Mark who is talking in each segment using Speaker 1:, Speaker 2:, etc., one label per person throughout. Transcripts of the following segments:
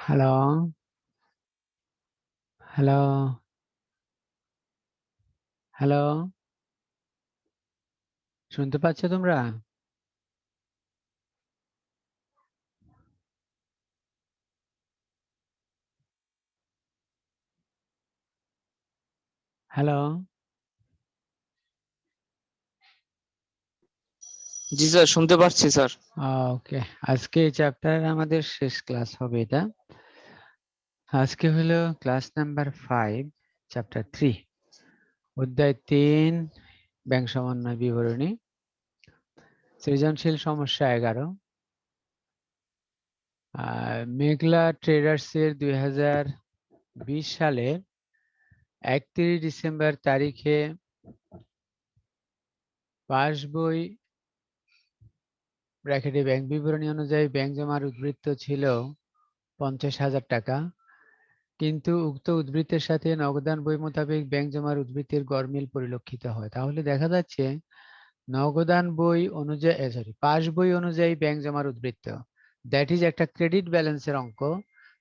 Speaker 1: Hello, hello, hello, শুনতে পাচ্ছ তোমরা? হ্যালো।
Speaker 2: জি স্যার, শুনতে পাচ্ছি স্যার।
Speaker 1: ওকে, আজকে এই চ্যাপ্টারের আমাদের শেষ ক্লাস হবে এটা। আজকে হলো ক্লাস নাম্বার 5, চ্যাপ্টার 3, অধ্যায় 3, ব্যাংক সমন্বয় বিবরণী, সৃজনশীল সমস্যা 11। মেঘলা ট্রেডার্সের 2020 সালের 31 ডিসেম্বর তারিখে পাসবই ব্র্যাকেটে ব্যাংক বিবরণী অনুযায়ী ব্যাংক জমার উদ্বৃত্ত ছিল 50,000 টাকা, কিন্তু উক্ত উদ্বৃত্তের সাথে নগদান বই মোতাবেক ব্যাংক জমার উদ্বৃত্তের গড়মিল পরিলক্ষিত হয়। তাহলে দেখা যাচ্ছে নগদান বই অনুযায়ী পাস বই অনুযায়ী ব্যাংক জমার উদ্বৃত্ত, দ্যাট ইজ একটা ক্রেডিট ব্যালেন্সের অঙ্ক।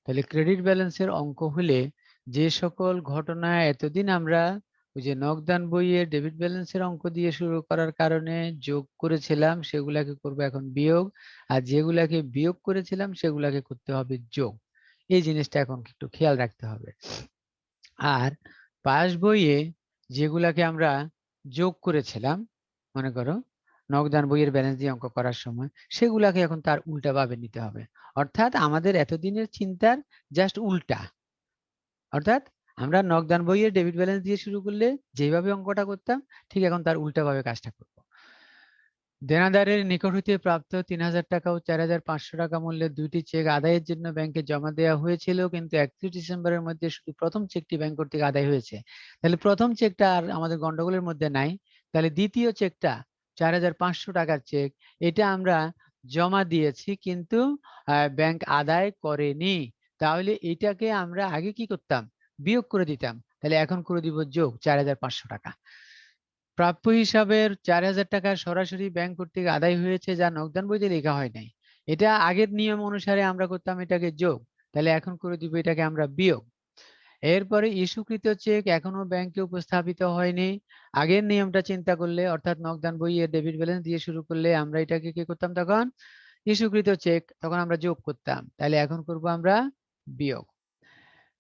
Speaker 1: তাহলে ক্রেডিট ব্যালেন্সের অঙ্ক হলে যে সকল ঘটনা এতদিন আমরা ওই যে নগদান বইয়ে ডেবিট ব্যালেন্সের অঙ্ক দিয়ে শুরু করার কারণে যোগ করেছিলাম সেগুলাকে করবো এখন বিয়োগ, আর যেগুলাকে বিয়োগ করেছিলাম সেগুলাকে করতে হবে যোগ। এই জিনিসটা এখন একটু খেয়াল রাখতে হবে। আর পাস বইয়ে যেগুলাকে আমরা যোগ করেছিলাম, মনে করো নগদান বইয়ের ব্যালেন্স দিয়ে অঙ্ক করার সময়, সেগুলাকে এখন তার উল্টা ভাবে নিতে হবে। অর্থাৎ আমাদের এতদিনের চিন্তার জাস্ট উল্টা। অর্থাৎ আমরা নগদান বইয়ের ডেবিট ব্যালেন্স দিয়ে শুরু করলে যেভাবে অঙ্কটা করতাম ঠিক এখন তার উল্টা ভাবে কাজটা করব। দেনাদারের নিকট হইতে প্রাপ্ত 3,000 টাকা ও 4,500 টাকা মূল্যের দুইটি চেক আদায়ের জন্য ব্যাংকে জমা দেওয়া হয়েছিল, কিন্তু 31 ডিসেম্বরের মধ্যে শুধু প্রথম চেকটি ব্যাংক কর্তৃক আদায় হয়েছে। তাহলে প্রথম চেকটা আর আমাদের গন্ডগোলের মধ্যে নাই। তাহলে দ্বিতীয় চেকটা 4,500 টাকার চেক, এটা আমরা জমা দিয়েছি কিন্তু ব্যাংক আদায় করেনি। তাহলে এটাকে আমরা আগে কি করতাম, বিয়োগ করে দিতাম। তাহলে এখন করে দিব যোগ 4,500 টাকা। প্রাপ্য হিসাবের 4,000 টাকা সরাসরি ব্যাংক কর্তৃক আদায় হয়েছে, যা নগদান বইতে লেখা হয় নাই। এটা আগের নিয়ম অনুসারে আমরা করতাম এটাকে যোগ, তাহলে এখন করে দিব এটাকে আমরা বিয়োগ। এরপরে ইস্যুকৃত চেক এখনো ব্যাংকে উপস্থাপিত হয়নি। আগের নিয়মটা চিন্তা করলে, অর্থাৎ নগদান বইয়ের ডেবিট ব্যালেন্স দিয়ে শুরু করলে আমরা এটাকে কি করতাম, তখন ইস্যুকৃত চেক তখন আমরা যোগ করতাম, তাহলে এখন করব আমরা বিয়োগ।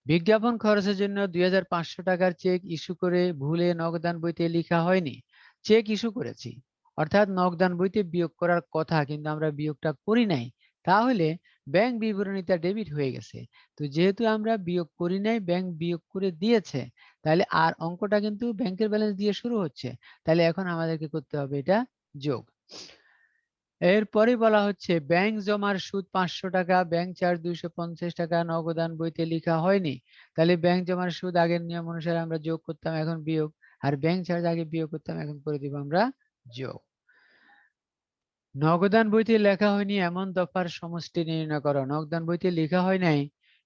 Speaker 1: বিজ্ঞাপন খরচের জন্য 2,500 টাকার চেক ইস্যু করে ভুলে নগদান বইতে লেখা হয়নি। চেক ইস্যু করেছি, অর্থাৎ নগদান বইতে বিয়োগ করার কথা, কিন্তু আমরা বিয়োগটা করি নাই, তাহলে ব্যাংক বিবরণীতে ডেবিট হয়ে গেছে। তো যেহেতু আমরা বিয়োগ করি নাই, ব্যাংক বিয়োগ করে দিয়েছে, তাহলে আর অঙ্কটা কিন্তু ব্যাংকের ব্যালেন্স দিয়ে শুরু হচ্ছে, তাহলে এখন আমাদেরকে করতে হবে এটা যোগ। এরপরে বলা হচ্ছে ব্যাংক জমার সুদ 500 টাকা, ব্যাংক চার্জ 250 টাকা নগদান বইতে লেখা হয়নি। তাহলে ব্যাংক জমার সুদ আগের নিয়ম অনুসারে আমরা যোগ করতাম, এখন বিয়োগ। আর ব্যাংক চার্জ আগে বিয়োগ করতাম, এখন করে দিব আমরা যোগ। নগদান বইতে লেখা হয়নি এমন দফার সমষ্টি নির্ণয় করো। নগদান বইতে লেখা হয় নাই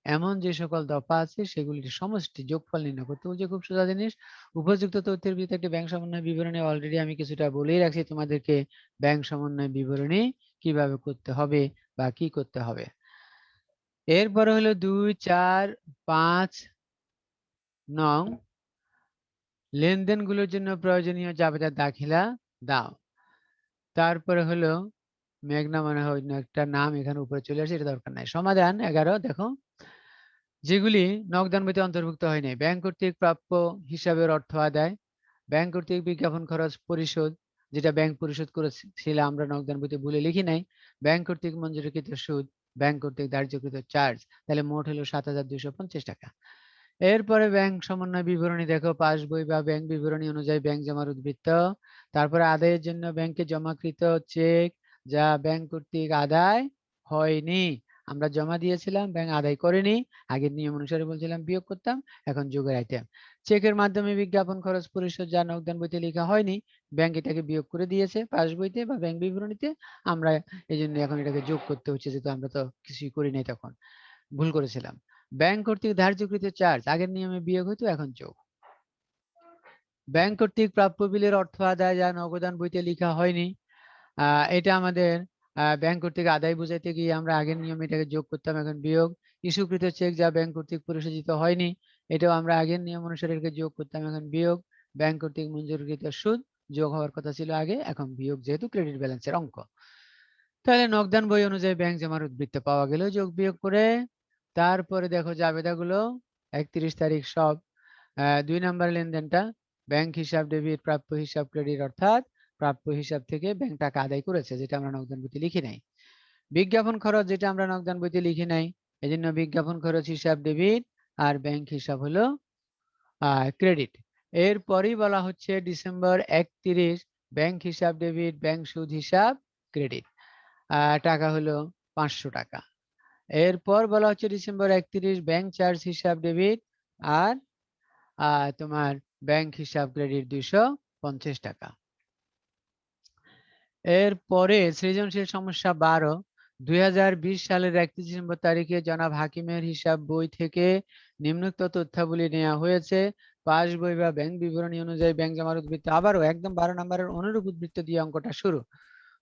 Speaker 1: এমন যে সকল দফা আছে সেগুলির সমষ্টি যোগফল নির্ণয় করতে বলছে। খুব সোজা জিনিস। উপযুক্ত তথ্যের ভিত্তিতে একটি ব্যাংক সমন্বয় বিবরণী অলরেডি আমি কিছুটা বলেই রাখছি তোমাদেরকে, ব্যাংক সমন্বয় বিবরণী কিভাবে করতে হবে বা কি করতে হবে। এরপরে হলো 2, 4, 5 নং লেনদেনগুলোর জন্য প্রয়োজনীয় জাবেদা দাখিলা দাও। তারপরে হলো মেঘনা, মানে হয় অন্য একটা নাম এখানে উপরে চলে আসে, এটা দরকার নাই। সমাধান 11 দেখো, যেগুলি নগদান বইতে অন্তর্ভুক্ত হয়নি। ব্যাংক কর্তৃক প্রাপ্য হিসাবের অর্থ আদায়, ব্যাংক কর্তৃক বিজ্ঞাপন খরচ পরিশোধ, যেটা ব্যাংক পরিশোধ করেছিল আমরা নগদান বইতে ভুলে লিখি নাই, ব্যাংক কর্তৃক মঞ্জুরিকৃত সুদ, ব্যাংক কর্তৃক ধার্যকৃত চার্জ, তাহলে মোট হলো 7,250 টাকা। এরপরে ব্যাংক সমন্বয় বিবরণী দেখো, পাস বই বা ব্যাংক বিবরণী অনুযায়ী ব্যাংক জমার উদ্বৃত্ত, তারপরে আদায়ের জন্য ব্যাংকে জমাকৃত চেক যা ব্যাংক কর্তৃক আদায় হয়নি, আমরা জমা দিয়েছিলাম ব্যাংক আদায় করেনি, আগের নিয়ম অনুসারে বলছিলাম বিয়োগ করতাম, এখন যোগের আইটেম। চেকের মাধ্যমে বিজ্ঞাপন খরচ পরিশোধ যা নগদান বইতে লেখা হয়নি, ব্যাংক এটাকে বিয়োগ করে দিয়েছে পাস বইতে বা ব্যাংক বিবরণীতে, আমরা এই জন্য এখন এটাকে যোগ করতে হচ্ছে, যেহেতু আমরা তো কিছুই করি নাই, তখন ভুল করেছিলাম। ব্যাংক কর্তৃক ধার্যকৃত চার্জ আগের নিয়মে বিয়োগ হতো, এখন যোগ। ব্যাংক কর্তৃক প্রাপ্য বিলের অর্থ আদায় যা নগদান বইতে লেখা হয়নি, এটা আমাদের ব্যাংক কর্তৃক আদায় বুঝাইতে গিয়ে আমরা আগের নিয়মে এটাকে যোগ করতাম, এখন বিয়োগ। ইস্যুকৃত চেক যা ব্যাংক কর্তৃক পরিশোধিত হয়নি, এটাও আমরা আগের নিয়ম অনুসারে এটাকে যোগ করতাম, এখন বিয়োগ। ব্যাংক কর্তৃক মঞ্জুরকৃত সুদ যোগ হওয়ার কথা ছিল আগে, এখন বিয়োগ, যেহেতু ক্রেডিট ব্যালেন্সের অঙ্ক। তাহলে নগদান বই অনুযায়ী ব্যাংক জমার উদ্বৃত্ত পাওয়া গেল যোগ বিয়োগ করে। তারপরে দেখো জাবেদাগুলো 31 তারিখ সব। 2 নাম্বার লেনদেনটা ব্যাংক হিসাব ডেবিট, প্রাপ্য হিসাব ক্রেডিট, অর্থাৎ প্রাপ্য হিসাব থেকে ব্যাংক টাকা আদায় করেছে, যেটা আমরা নগদান বইতে লিখি নাই। বিজ্ঞাপন খরচ, যেটা আমরা নগদান বইতে লিখি নাই, এই জন্য বিজ্ঞাপন খরচ হিসাব ডেবিট আর ব্যাংক হিসাব হলো ক্রেডিট। এরপরই বলা হচ্ছে ডিসেম্বর 31 ব্যাংক হিসাব ডেবিট, ব্যাংক সুদ হিসাব ক্রেডিট, টাকা হলো 500 টাকা। এরপর বলা হচ্ছে ডিসেম্বর 31 ব্যাংক চার্জ হিসাব ডেবিট আর তোমার ব্যাংক হিসাব ক্রেডিট 250 টাকা। এরপরে সৃজনশীল সমস্যা 12, 2020 সালের 31 ডিসেম্বর তারিখে জনাব হাকিমের হিসাব বই থেকে নিম্নোক্ত তথ্যাবলী নেওয়া হয়েছে। পাস বই বা ব্যাংক বিবরণী অনুযায়ী ব্যাংক জমার উদ্বৃত্ত, আবারও একদম 12 নম্বরের অনুরূপ উদ্বৃত্ত দিয়ে অঙ্কটা শুরু।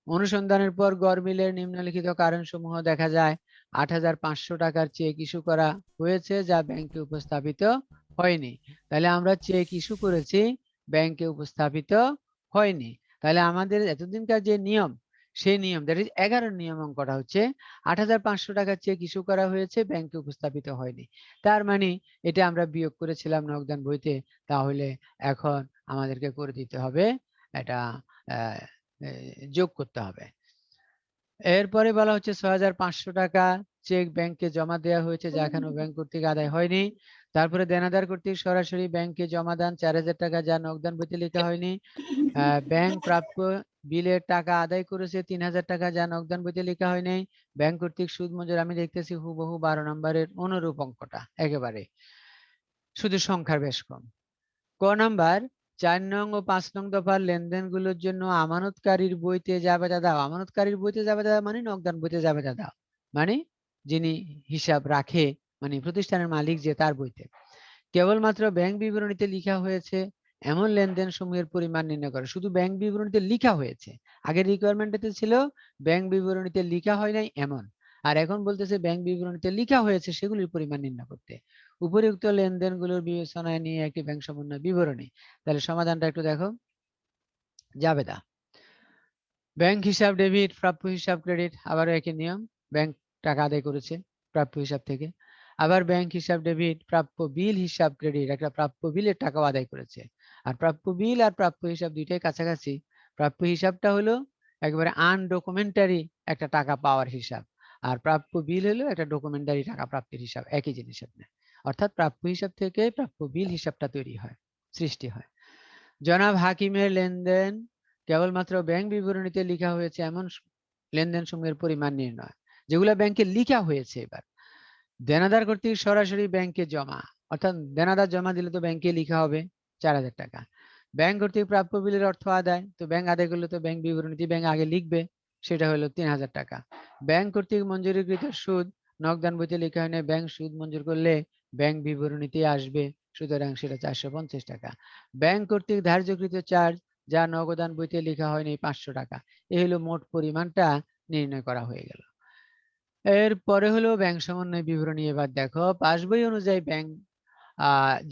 Speaker 1: অনুসন্ধানের পর গড়মিলের নিম্নলিখিত কারণসমূহ দেখা যায়। 8,500 টাকার চেক ইস্যু করা হয়েছে যা ব্যাংকে উপস্থাপিত হয়নি। তাহলে আমরা চেক ইস্যু করেছি, ব্যাংকে উপস্থাপিত হয়নি। তাহলে আমাদের এতদিনকার যে নিয়ম, সেই নিয়ম, দ্যাট ইজ 11 নিয়ম অঙ্কটা হচ্ছে 8,500 টাকার চেক ইস্যু করা হয়েছে, ব্যাংকে উপস্থাপিত হয়নি। তার মানে এটা আমরা বিয়োগ করেছিলাম নগদান বইতে, তাহলে এখন আমাদেরকে করে দিতে হবে এটা যোগ করতে হবে। এরপরে বলা হচ্ছে 6,500 টাকা চেক ব্যাংকে জমা দেওয়া হয়েছে, যা এখনো ব্যাংক কর্তৃক আদায় হয়নি। তারপরে দেনাদার কর্তৃক সরাসরি ব্যাংকে জমা দান 4,000 টাকা, যা নগদান বইতে লেখা হয়নি। ব্যাংক প্রাপ্য বিলের টাকা আদায় করেছে 3,000 টাকা, যা নগদান বইতে লেখা হয়নি। ব্যাংক কর্তৃক সুদ মঞ্জুর, আমি দেখতেছি হুবহু 12 নম্বরের অনুরূপ অঙ্কটা একেবারে, শুধু সংখ্যার বেশ কম। ক নাম্বার 4 নং ও 5 নং দফার লেনদেনগুলোর জন্য আমানতকারীর বইতে জাবেদা দাও। আমানতকারীর বইতে জাবেদা মানে নগদান বইতে জাবেদা দাও, মানে যিনি হিসাব রাখে, মানে প্রতিষ্ঠানের মালিক যে, তার বইতে কেবলমাত্র ব্যাংক বিবরণীতে লেখা হয়েছে এমন লেনদেন সমূহের পরিমাণ নির্ণয় করে। শুধু ব্যাংক বিবরণীতে লেখা হয়েছে, আগের রিকোয়ারমেন্টে ছিল ব্যাংক বিবরণীতে লেখা হয় নাই এমন, আর এখন বলতেছে ব্যাংক বিবরণীতে লেখা হয়েছে সেগুলির পরিমাণ নির্ণয় করতে। উপরিউক্ত লেনদেনগুলোর বিবেচনায় নিয়ে একটি ব্যাংক সমন্বয় বিবরণী। তাহলে সমাধানটা একটু দেখো। জাবেদা ব্যাংক হিসাব ডেবিট, প্রাপ্য হিসাব ক্রেডিট, আবারও একই নিয়ম, ব্যাংক টাকা আদায় করেছে প্রাপ্য হিসাব থেকে। আবার ব্যাংক হিসাব ডেবিট, প্রাপ্য বিল হিসাব ক্রেডিট, একটা প্রাপ্য বিলের টাকাও আদায় করেছে। আর প্রাপ্য বিল আর প্রাপ্য হিসাব দুইটাই কাছাকাছি। প্রাপ্য হিসাবটা হলো একেবারে আনডকুমেন্টারি একটা টাকা পাওয়ার হিসাব, আর প্রাপ্য বিল হলো একটা ডকুমেন্টারি টাকা প্রাপ্তির হিসাব, একই জিনিস। অর্থাৎ প্রাপ্য হিসাব থেকে প্রাপ্য বিল হিসাবটা তৈরি হয়, সৃষ্টি হয়। জনাব হাকিমের লেনদেন কেবলমাত্র ব্যাংক বিবরণীতে লেখা হয়েছে এমন লেনদেন সমূহের পরিমাণ নির্ণয়, যেগুলো ব্যাংকে লেখা হয়েছে। এবার দেনাদার কর্তৃক সরাসরি ব্যাংকে জমা, অর্থাৎ দেনাদার জমা দিলে তো ব্যাংকে লেখা হবে 4,000 টাকা। ব্যাংক কর্তৃক প্রাপ্য বিলের অর্থ আদায়, তো ব্যাংক আদায় করলে তো ব্যাংক বিবরণীতে ব্যাংক আগে লিখবে, সেটা হলো 3,000 টাকা। ব্যাংক কর্তৃক মঞ্জুরিকৃত সুদ নগদান বইতে লেখা হয় না, ব্যাংক সুদ মঞ্জুর করলে ব্যাংক বিবরণীতে আসবে, সুতরাং সেটা 450 টাকা। ব্যাংক কর্তৃক ধার্যকৃত চার্জ যা নগদান বইতে লেখা হয়নি 500 টাকা। এই হলো মোট পরিমাণটা নির্ণয় করা হয়ে গেল। এরপরে হলো ব্যাংক সমন্বয় বিবরণী। এবার দেখো পাসবই অনুযায়ী ব্যাংক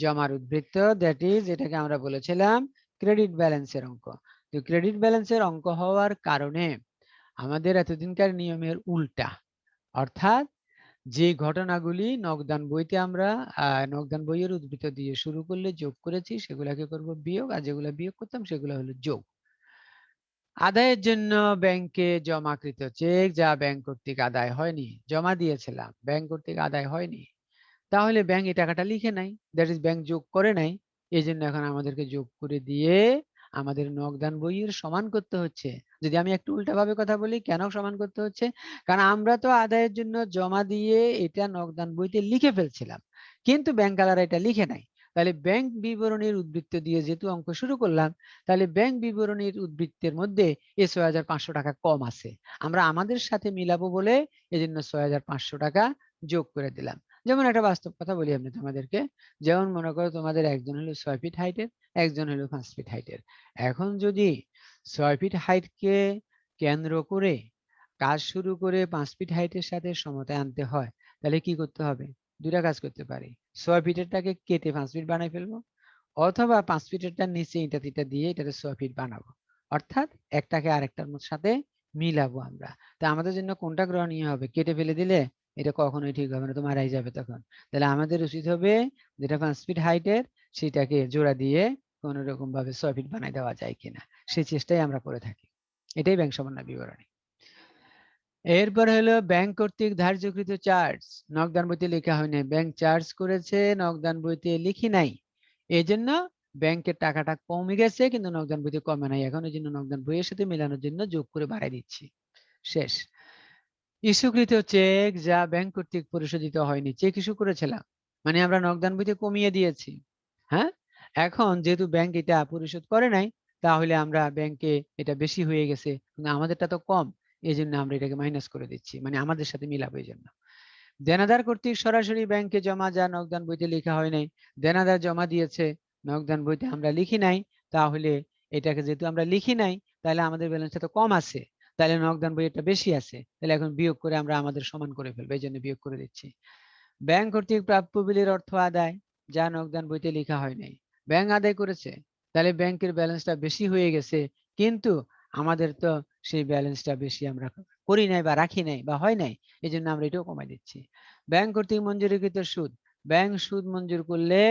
Speaker 1: জমার উদ্বৃত্ত, দ্যাট ইজ এটাকে আমরা বলেছিলাম ক্রেডিট ব্যালেন্সের অঙ্ক। তো ক্রেডিট ব্যালেন্সের অঙ্ক হওয়ার কারণে আমাদের এতদিনকার নিয়মের উল্টা, অর্থাৎ যে ঘটনাগুলি নগদান বইতে আমরা নগদান বইয়ের উদ্বৃত্ত দিয়ে শুরু করলে যোগ করেছি, সেগুলাকে করব বিয়োগ, আর যেগুলো বিয়োগ করতাম সেগুলো হলো যোগ। আদায়ের জন্য ব্যাংকে জমাকৃত চেক যা ব্যাংক কর্তৃক আদায় হয়নি, জমা দিয়েছিলাম ব্যাংক কর্তৃক আদায় হয়নি, তাহলে ব্যাংক এই টাকাটা লিখে নাই, দ্যাট ইজ ব্যাংক যোগ করে নাই। এই জন্য এখন আমাদেরকে যোগ করে দিয়ে আমাদের নগদান বইয়ের সমান করতে হচ্ছে। যদি আমি একটু উল্টাভাবে কথা বলি, কেন সমান করতে হচ্ছে? কারণ আমরা তো আদায়ের জন্য জমা দিয়ে এটা নগদান বইতে লিখে ফেলছিলাম, কিন্তু ব্যাংকালারা এটা লিখে নাই। তাহলে ব্যাংক বিবরণীর উদ্বৃত্ত দিয়ে যেহেতু অঙ্ক শুরু করলাম, তাহলে ব্যাংক বিবরণীর উদ্বৃত্তের মধ্যে এই 6,500 টাকা কম আছে, আমরা আমাদের সাথে মিলাবো বলে এজন্য 6,500 টাকা যোগ করে দিলাম। যেমন একটা বাস্তব কথা বলি আমি তোমাদেরকে, যেমন মনে করো তোমাদের একজন হলো 6 ফিট হাইটের, একজন হলো 5 ফিট হাইটের। এখন যদি 6 ফিট হাইটকে কেন্দ্র করে কাজ শুরু করে 5 ফিট হাইটের সাথে সমতায় আনতে হয়, তাহলে কি করতে হবে? দুইটা কাজ করতে পারি। 6 ফিটেরটাকে কেটে 5 ফিট বানাই ফেলবো, অথবা 5 ফিটেরটার নিচে ইটা টিটা দিয়ে এটাকে 6 ফিট বানাবো। অর্থাৎ একটাকে আরেকটার সাথে মিলাবো আমরা। তা আমাদের জন্য কোনটা গ্রহণীয় হবে? কেটে ফেলে দিলে এটা কখনোই ঠিক হবে না, তো মারাই যাবে তখন। তাহলে আমাদের উচিত হবে যেটা 5 ফিট হাইটের সেটাকে জোড়া দিয়ে কোন রকম ভাবে 6 ফিট বানাই দেওয়া যায় কিনা সেই চেষ্টাই আমরা করে থাকি। এটাই ব্যাংক সমন্বয় বিবরণী। এরপর হলো ব্যাংক কর্তৃক ধার্যকৃত চার্জ নগদান বইতে লেখা হয় নাই, ব্যাংক চার্জ করেছে নগদান বইতে লিখি নাই, এই জন্য ব্যাংকের টাকাটা কমে গেছে কিন্তু নগদান বইতে কমে নাই, এখন এই জন্য নগদান বইয়ের সাথে মেলানোর জন্য যোগ করে বাড়াই দিচ্ছি। শেষ। ইস্যুকৃত চেক যা ব্যাংক কর্তৃক পরিশোধিত হয়নি, চেক ইস্যু করেছিলাম মানে আমরা নগদান বইতে কমিয়ে দিয়েছি। হ্যাঁ, এখন যেহেতু ব্যাংক এটা পরিশোধ করে নাই, তাহলে আমরা ব্যাংকে এটা বেশি হয়ে গেছে কিন্তু আমাদেরটা তো কম, এই জন্য আমরা এটাকে মাইনাস করে দিচ্ছি, মানে আমাদের সাথে মিলাবো এই জন্য। দেনাদার কর্তৃক সরাসরি ব্যাংকে জমা যা নগদান বইতে লেখা হয় নাই, দেনাদার জমা দিয়েছে নগদান বইতে আমরা লিখি নাই, তাহলে এটাকে যেহেতু আমরা লিখি নাই তাহলে আমাদের ব্যালেন্সটা তো কম আছে, তাহলে নগদান বই এটা বেশি আছে, তাহলে এখন বিয়োগ করে আমরা আমাদের সমান করে ফেলবো, এই জন্য বিয়োগ করে দিচ্ছি। ব্যাংক কর্তৃক প্রাপ্য বিলের অর্থ আদায় যা নগদান বইতে লেখা হয় নাই, ব্যাংক আদায় করেছে, তাহলে ব্যাংকের ব্যালেন্সটা বেশি হয়ে গেছে, কিন্তু আমাদের তো সেই ব্যালেন্সটা বেশি আমরা করি নাই বা রাখি নাই বা হয় নাই, এই জন্য আমরা এটাও কমাই দিচ্ছি। ব্যাংক কর্তৃক মঞ্জুরিকৃত সুদ, ব্যাংক সুদ মঞ্জুর করলে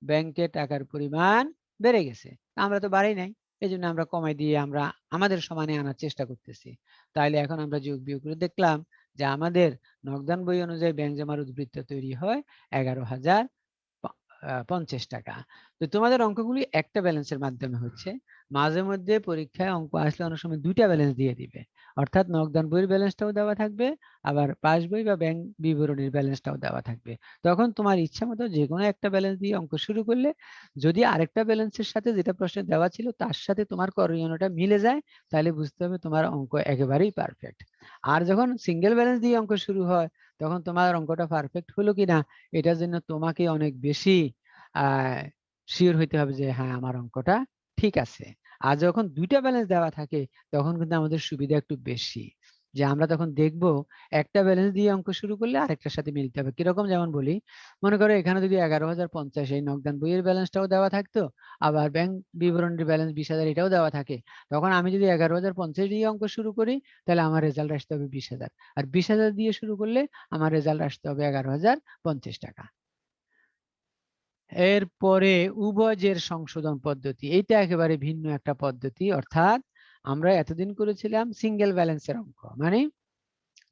Speaker 1: ব্যাংকে টাকার পরিমাণ বেড়ে গেছে, আমরা তো বাড়াই নাই, এই জন্য আমরা কমাই দিয়ে আমরা আমাদের সমানে আনার চেষ্টা করতেছি। তাহলে এখন আমরা যোগ বিয়োগ করে দেখলাম যে আমাদের নগদান বই অনুযায়ী ব্যাংক জমার উদ্বৃত্ত তৈরি হয় 11,050 টাকা। তো তোমাদের অঙ্কগুলি একটা ব্যালেন্সের মাধ্যমে হচ্ছে, মাঝে মধ্যে পরীক্ষায় অঙ্ক আসলে অনেক সময় দুইটা ব্যালেন্স দিয়ে দিবে, অর্থাৎ নগদান বইয়ের ব্যালেন্সটাও দেওয়া থাকবে, আবার পাস বই বা ব্যাংক বিবরণীর ব্যালেন্সটাও দেওয়া থাকবে। তখন তোমার ইচ্ছা মতো যে কোনো একটা ব্যালেন্স দিয়ে অঙ্ক শুরু করলে যদি আরেকটা ব্যালেন্সের সাথে যেটা প্রশ্নে দেওয়া ছিল তার সাথে তোমার করণীয়টা মিলে যায়, তাহলে বুঝতে হবে তোমার অঙ্ক একেবারেই পারফেক্ট। আর যখন সিঙ্গেল ব্যালেন্স দিয়ে অঙ্ক শুরু হয় তখন তোমার অঙ্কটা পারফেক্ট হলো কিনা এটার জন্য তোমাকে অনেক বেশি শিওর হইতে হবে যে হ্যাঁ আমার অঙ্কটা ঠিক আছে। আর যখন দুইটা ব্যালেন্স দেওয়া থাকে তখন কিন্তু আমাদের সুবিধা একটু বেশি, যে আমরা তখন দেখব একটা ব্যালেন্স দিয়ে অঙ্ক শুরু করলে আরেকটার সাথে মিলতে হবে কিরকম। যেমন বলি, মনে করো এখানে যদি 11,050 এই নগদান বইয়ের ব্যালেন্সটাও দেওয়া থাকতো, আবার ব্যাংক বিবরণীর ব্যালেন্স 20,000 এটাও দেওয়া থাকে, তখন আমি যদি 11,050 দিয়ে অঙ্ক শুরু করি তাহলে আমার রেজাল্ট আসতে হবে 20,000, আর 20,000 দিয়ে শুরু করলে আমার রেজাল্ট আসতে হবে 11,050 টাকা। এরপরে উভয়ের সংশোধন পদ্ধতি, এইটা একেবারে ভিন্ন একটা পদ্ধতি, অর্থাৎ আমরা এতদিন করেছিলাম সিঙ্গেল ব্যালেন্সের অঙ্ক, মানে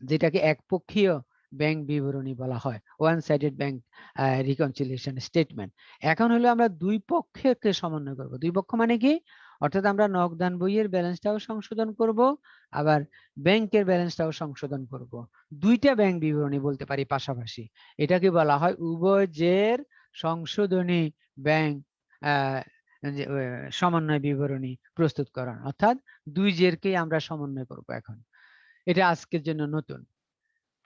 Speaker 1: যেটাকে একপক্ষীয় ব্যাংক বিবরণী বলা হয়, one sided bank reconciliation statement. এখন হলো আমরা দুই পক্ষকে সমন্বয় করব, দুই পক্ষ মানে কি, অর্থাৎ আমরা নগদান বইয়ের ব্যালেন্সটাও সংশোধন করব, আবার ব্যাংকের ব্যালেন্সটাও সংশোধন করব, দুইটা ব্যাংক বিবরণী বলতে পারি পাশাপাশি, এটাকে বলা হয় উভয়ের সংশোধনী ব্যাংক সমন্বয় বিবরণী প্রস্তুতকরণ, অর্থাৎ দুই জেরকেই আমরা সমন্বয় করব এখন। এটা আজকের জন্য নতুন।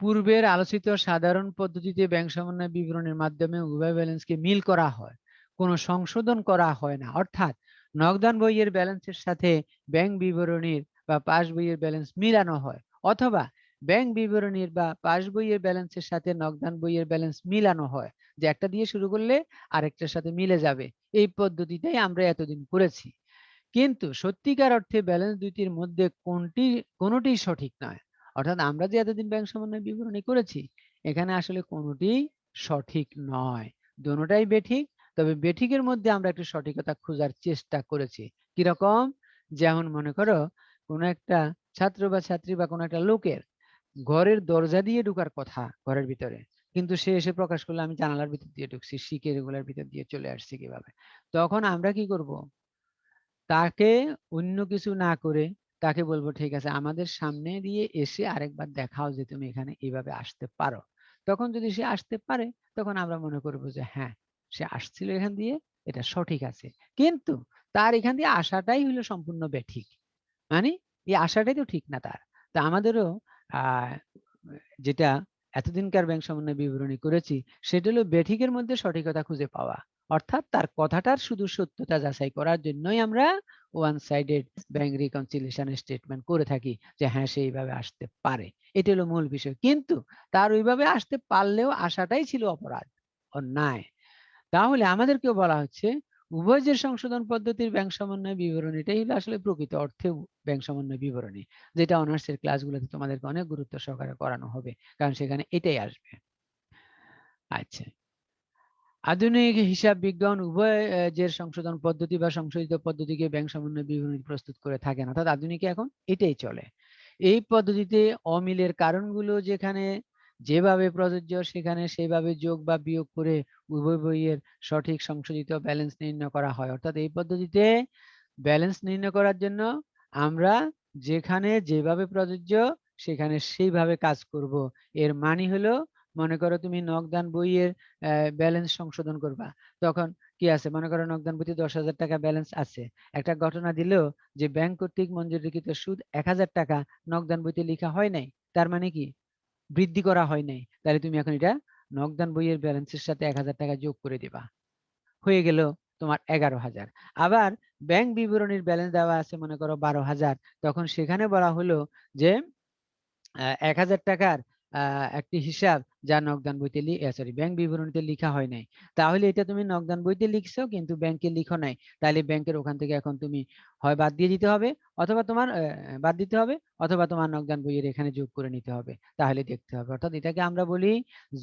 Speaker 1: পূর্বের আলোচিত সাধারণ পদ্ধতিতে ব্যাংক সমন্বয় বিবরণীর মাধ্যমে উভয় ব্যালেন্সকে মিল করা হয়, কোনো সংশোধন করা হয় না, অর্থাৎ নগদান বইয়ের ব্যালেন্সের সাথে ব্যাংক বিবরণীর বা পাস বইয়ের ব্যালেন্স মিলানো হয়, অথবা ব্যাংক বিবরণীর বা পাস বইয়ের ব্যালেন্সের সাথে নগদান বইয়ের ব্যালেন্স মিলানো হয়, যে একটা দিয়ে শুরু করলে আরেকটার সাথে মিলে যাবে, এই পদ্ধতিটাই আমরা এতদিন করেছি। কিন্তু সত্যিকার অর্থে ব্যালেন্স দুইটির মধ্যে কোনটি সঠিক নয়, অর্থাৎ আমরা যে এতদিন ব্যাংক সমন্বয় বিবরণী করেছি এখানে আসলে কোনটি সঠিক নয়, দোনোটাই বেঠিক, তবে বেঠিকের মধ্যে আমরা একটু সঠিকতা খোঁজার চেষ্টা করেছি। কিরকম, যেমন মনে করো কোনো একটা ছাত্র বা ছাত্রী বা কোনো একটা লোকের ঘরের দরজা দিয়ে ঢোকার কথা ঘরের ভিতরে, কিন্তু সে এসে প্রকাশ করলো আমি জানালার ভিতর দিয়ে ঢুকছি, শিখে এগুলার ভিতর দিয়ে চলে আসছি কিভাবে, তখন আমরা কি করব, তাকে অন্য কিছু না করে তাকে বলবো ঠিক আছে আমাদের সামনে দিয়ে এসে আরেকবার দেখাও যে তুমি এখানে এইভাবে আসতে পারো। তখন যদি সে আসতে পারে তখন আমরা মনে করবো যে হ্যাঁ সে আসছিল এখান দিয়ে, এটা সঠিক আছে, কিন্তু তার এখান দিয়ে আসাটাই হলো সম্পূর্ণ বেঠিক, মানে এই আসাটাই তো ঠিক না তার। তা আমাদেরও আহ যেটা এতদিনকার ব্যাংক সমন্বয় বিবরণী করেছি সেটা হলো বেঠিকের মধ্যে সঠিকতা খুঁজে পাওয়া, অর্থাৎ তার কথাটার শুধু সত্যতা যাচাই করার জন্যই আমরা one sided bank reconciliation statement করে থাকি যে হ্যাঁ সে এইভাবে আসতে পারে। এটা হলো মূল বিষয়। কিন্তু তার ওইভাবে আসতে পারলেও আসাটাই ছিল অপরাধ, অন্যায়। তাহলে আমাদেরকেও বলা হচ্ছে উভয় যে সংশোধন পদ্ধতির ব্যাংক সমন্বয় বিবরণী, এটাই হলো আসলে প্রকৃত অর্থে ব্যাংক সমন্বয় বিবরণী, যেটা অনার্সের ক্লাসগুলোতে তোমাদেরকে অনেক গুরুত্ব সহকারে করানো হবে, কারণ সেখানে এটাই আসবে। আচ্ছা, আধুনিক হিসাব বিজ্ঞান উভয় যে সংশোধন পদ্ধতি বা সংশোধিত পদ্ধতিকে ব্যাংক সমন্বয় বিবরণী প্রস্তুত করে থাকেন, অর্থাৎ আধুনিকে এখন এটাই চলে। এই পদ্ধতিতে অমিলের কারণগুলো যেখানে যেভাবে প্রযোজ্য সেখানে সেভাবে যোগ বা বিয়োগ করে উভয় বইয়ের সঠিক সংশোধিত ব্যালেন্স নির্ণয় করা হয়। অর্থাৎ এই পদ্ধতিতে ব্যালেন্স নির্ণয় করার জন্য আমরা যেখানে যেভাবে প্রযোজ্য সেখানে সেইভাবে কাজ করব। এর মানে হলো, মনে করো তুমি নগদান বইয়ের ব্যালেন্স সংশোধন করবা, তখন কি আছে, মনে করো নগদান বইতে 10,000 টাকা ব্যালেন্স আছে, একটা ঘটনা দিল যে ব্যাংক কর্তৃক মঞ্জুরিকৃত সুদ 1,000 টাকা নগদান বইতে লেখা হয় নাই, তার মানে কি বৃদ্ধি করা হয় নাই, তাহলে তুমি এখন এটা নগদান বইয়ের ব্যালেন্সের সাথে 1,000 টাকা যোগ করে দিবা, হয়ে গেল তোমার 11,000। আবার ব্যাংক বিবরণীর ব্যালেন্স দেওয়া আছে মনে করো 12,000, তখন সেখানে বলা হলো যে 1,000 টাকার একটি হিসাব যা নগদান বইতে সরি ব্যাংক বিবরণীতে লেখা হয় নাই, তাহলে এটা তুমি নগদান বইতে লিখছো কিন্তু ব্যাংকে লিখো নাই, তাহলে ব্যাংকের ওখান থেকে এখন তুমি হয় বাদ দিয়ে দিতে হবে, অথবা তোমার বাদ দিতে হবে, অথবা তোমার নগদান বইয়ের এখানে যোগ করে নিতে হবে, তাহলে দেখতে হবে। অর্থাৎ এটাকে আমরা বলি,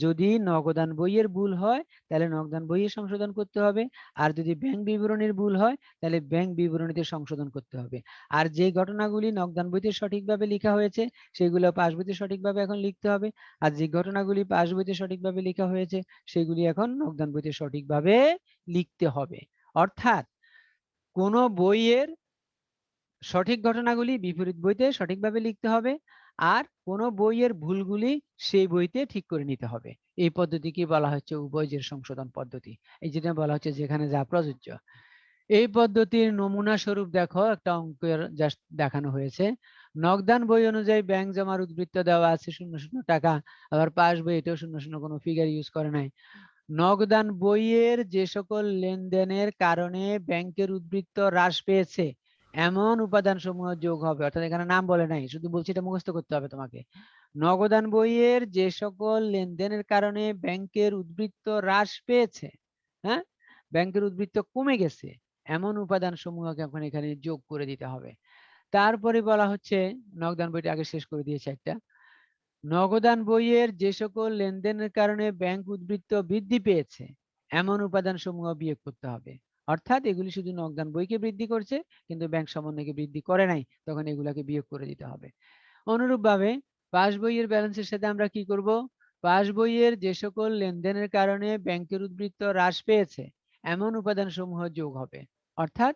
Speaker 1: যদি নগদান বইয়ের ভুল হয় তাহলে নগদান বইয়ে সংশোধন করতে হবে, আর যদি ব্যাংক বিবরণীর ভুল হয় তাহলে ব্যাংক বিবরণীতে সংশোধন করতে হবে। আর যে ঘটনাগুলি নগদান বইতে সঠিকভাবে লেখা হয়েছে সেগুলো পাস বইতে সঠিকভাবে এখন লিখতে হবে, আর যে ঘটনাগুলি পাস বইতে সঠিকভাবে লেখা হয়েছে সেগুলি এখন নগদান বইতে সঠিকভাবে লিখতে হবে। অর্থাৎ কোন বইয়ের সঠিক ঘটনাগুলি বিপরীত বইতে সঠিকভাবে লিখতে হবে, আর কোন বইয়ের ভুলগুলি সেই বইতে ঠিক করে নিতে হবে। এই পদ্ধতিকে বলা হচ্ছে উভয়জের সংশোধন পদ্ধতি, এই যেটা বলা হচ্ছে যেখানে যা প্রযোজ্য। এই পদ্ধতির নমুনা স্বরূপ দেখো, একটা অঙ্কের জাস্ট দেখানো হয়েছে। নগদান বই অনুযায়ী ব্যাংক জমার উদ্বৃত্ত দেওয়া আছে 0 টাকা, আবার পাস বই এটাও 0 কোনো ফিগার ইউজ করে নাই। নগদান বইয়ের যে সকল লেনদেনের কারণে ব্যাংকের উদ্বৃত্ত হ্রাস পেয়েছে এমন উপাদান সমূহ যোগ হবে, অর্থাৎ এখানে নাম বলে নাই, শুধু বলছি এটা মুখস্থ করতে হবে তোমাকে। নগদান বইয়ের যে সকল লেনদেনের কারণে ব্যাংকের উদ্বৃত্ত হ্রাস পেয়েছে, হ্যাঁ, ব্যাংকের উদ্বৃত্ত কমে গেছে এমন উপাদান সমূহকে এখন এখানে যোগ করে দিতে হবে। তারপরে বলা হচ্ছে, নগদান বইটা আগে শেষ করে দিয়েছে একটা, নগদান বইয়ের যে সকল লেনদেনের কারণে ব্যাংক উদ্বৃত্ত বৃদ্ধি পেয়েছে এমন উপাদান সমূহ বিয়োগ করতে হবে। অর্থাৎ এগুলি শুধু নগদান বইকে বৃদ্ধি করছে কিন্তু ব্যাংক সমন্বয়কে বৃদ্ধি করে নাই, তখন এগুলাকে বিয়োগ করে দিতে হবে। অনুরূপভাবে পাস বইয়ের ব্যালেন্সের সাথে আমরা কি করব, পাস বইয়ের যে সকল লেনদেনের কারণে ব্যাংকের উদ্বৃত্ত হ্রাস পেয়েছে এমন উপাদান সমূহ যোগ হবে। অর্থাৎ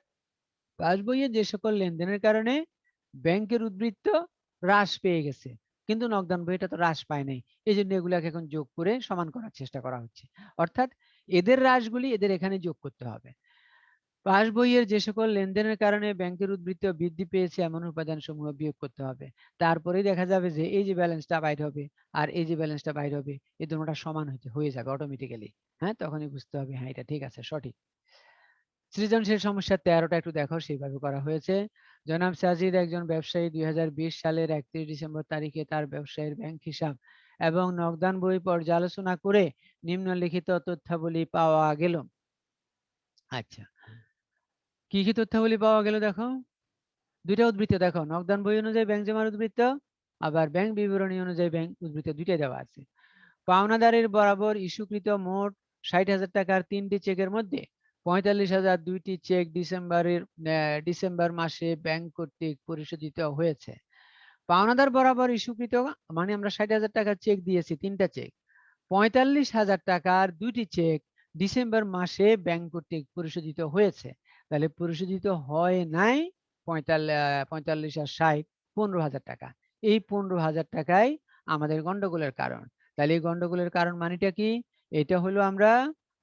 Speaker 1: পাস বইয়ে যে সকল লেনদেনের কারণে ব্যাংকের উদ্বৃত্ত হ্রাস পেয়ে গেছে কিন্তু নগদান বইটা তো হ্রাস পায় নাই, এই জন্য এগুলাকে এখন যোগ করে সমান করার চেষ্টা করা হচ্ছে। অর্থাৎ এদের হ্রাসগুলি এদের এখানে যোগ করতে হবে। পাস বইয়ের যে সকল লেনদেনের কারণে ব্যাংকের উদ্বৃত্ত বৃদ্ধি পেয়েছে এমন উপাদান সমূহ বিয়োগ করতে হবে। তারপরেই দেখা যাবে যে এই যে ব্যালেন্সটা বাইর হবে আর এই যে ব্যালেন্সটা বাইর হবে এই দুটোটা সমান হয়ে যাবে অটোমেটিক্যালি। হ্যাঁ, তখনই বুঝতে হবে হ্যাঁ এটা ঠিক আছে, সঠিক। সৃজনশীল সমস্যা 13টা একটু দেখো, সেইভাবে করা হয়েছে। জনাব সাজিদ একজন ব্যবসায়ী 2020 সালের 31 ডিসেম্বর তারিখে তার ব্যবসায়ের ব্যাংক হিসাব এবং নগদান বই পর্যালোচনা করে নিম্নলিখিত তথ্যাবলী পাওয়া গেল। আচ্ছা, কি কি তথ্যাবলী পাওয়া গেল দেখো, দুইটা উদ্বৃত্ত দেখো, নগদান বই অনুযায়ী ব্যাংক জমার উদ্বৃত্ত, আবার ব্যাংক বিবরণী অনুযায়ী ব্যাংক উদ্বৃত্ত, দুইটাই দেওয়া আছে। পাওনাদারের বরাবর ইস্যুকৃত মোট 60,000 টাকার 3টি চেকের মধ্যে 45,000 দুইটি চেক ডিসেম্বর মাসে ব্যাংক কর্তৃক পরিশোধিত হয়েছে। পাওনাদার বরাবর ইস্যুকৃত মানে আমরা 60,000 টাকার চেক দিয়েছি, 3টা চেক, 45,000 টাকার 2টি চেক ডিসেম্বর মাসে ব্যাংক কর্তৃক পরিশোধিত হয়েছে। তাহলে পরিশোধিত হয় নাই 45 আর 60, 15,000 টাকা। এই 15,000 টাকাই আমাদের গন্ডগোলের কারণ। তাহলে এই গন্ডগোলের কারণ মানেটা কি, এটা হলো আমরা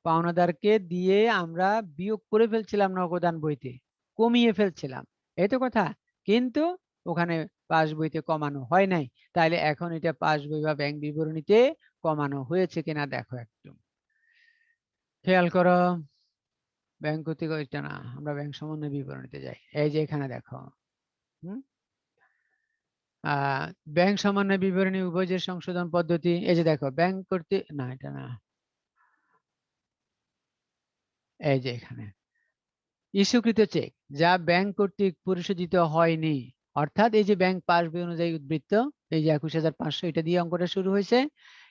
Speaker 1: পাওনাদারকে দিয়ে আমরা বিয়োগ করে ফেলছিলাম নগদান বইতে, কমিয়ে ফেলছিলাম, এই তো কথা, কিন্তু ওখানে পাস বইতে কমানো হয় নাই। তাহলে এখন এটা পাস বই বা ব্যাংক বিবরণীতে কমানো হয়েছে কিনা দেখো একটু খেয়াল করো। ব্যাংক কর্তৃক এটা না, আমরা ব্যাংক সমন্বয় বিবরণীতে যাই। এই যে এখানে দেখো, ব্যাংক সমন্বয় বিবরণী উভয়ের সংশোধন পদ্ধতি। এই যে দেখো ব্যাংক কর্তৃক না, এটা না, এই যে এখানে ইস্যুকৃত চেক যা ব্যাংক কর্তৃক পরিশোধিত হয়নি, অর্থাৎ এই যে ব্যাংক পাসবই অনুযায়ী উদ্বৃত্ত, এই যে 21,500 এটা দিয়ে অঙ্কটা শুরু হয়েছে।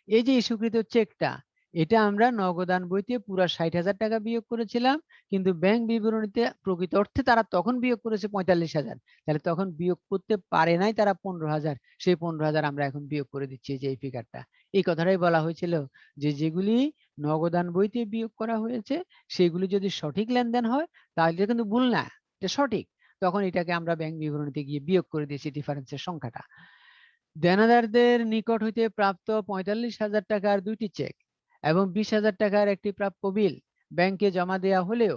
Speaker 1: এই যে ইস্যুকৃত চেকটা, এটা আমরা নগদান বইতে পুরো 60,000 টাকা বিয়োগ করেছিলাম, কিন্তু ব্যাংক বিবরণীতে প্রকৃত অর্থে তারা তখন বিয়োগ করেছে 45,000। তাহলে তখন বিয়োগ করতে পারে নাই তারা 15,000, সেই 15,000 আমরা এখন বিয়োগ করে দিচ্ছি, যে এই ফিগারটা। এই কথাটাই বলা হয়েছিল যে যেগুলি নগদান বইতে বিয়োগ করা হয়েছে সেগুলি যদি সঠিক লেনদেন হয় তাহলে এটা কিন্তু ভুল না, এটা সঠিক। তখন এটাকে আমরা ব্যাংক বিবরণীতে গিয়ে বিয়োগ করে দিয়েছি ডিফারেন্সের সংখ্যাটা। দেনাদারদের নিকট হইতে প্রাপ্ত 45,000 টাকার 2টি চেক এবং 20,000 টাকার একটি প্রাপ্য বিল ব্যাংকে জমা দেয়া হলেও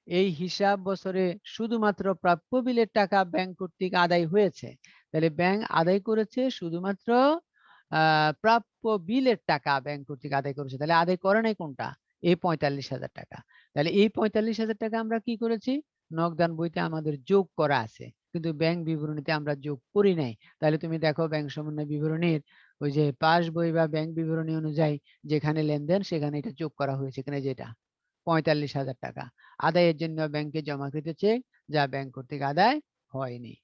Speaker 1: এই হিসাব বছরে শুধুমাত্র প্রাপ্য বিলের টাকা ব্যাংক কর্তৃক আদায় হয়েছে। তাহলে ব্যাংক আদায় করেছে শুধুমাত্র প্রাপ্য বিলের টাকা ব্যাংক কর্তৃক আদায় করেছে। তাহলে আদায় করে নাই কোনটা? এই 45,000 টাকা। তাহলে এই 45,000 টাকা আমরা কি করেছি? নগদান বইতে আমাদের যোগ করা আছে, কিন্তু ব্যাংক বিবরণীতে আমরা যোগ করি নাই। তাহলে তুমি দেখো ব্যাংক সমন্বয় বিবরণীর ওই যে পাস বই বা ব্যাংক বিবরণী অনুযায়ী যেখানে লেনদেন সেখানে এটা যোগ করা হয়েছে, এখানে যেটা 45,000 টাকা আদায়ের জন্য ব্যাংকে জমাকৃত চেক যা ব্যাংক কর্তৃক আদায় হয়নি।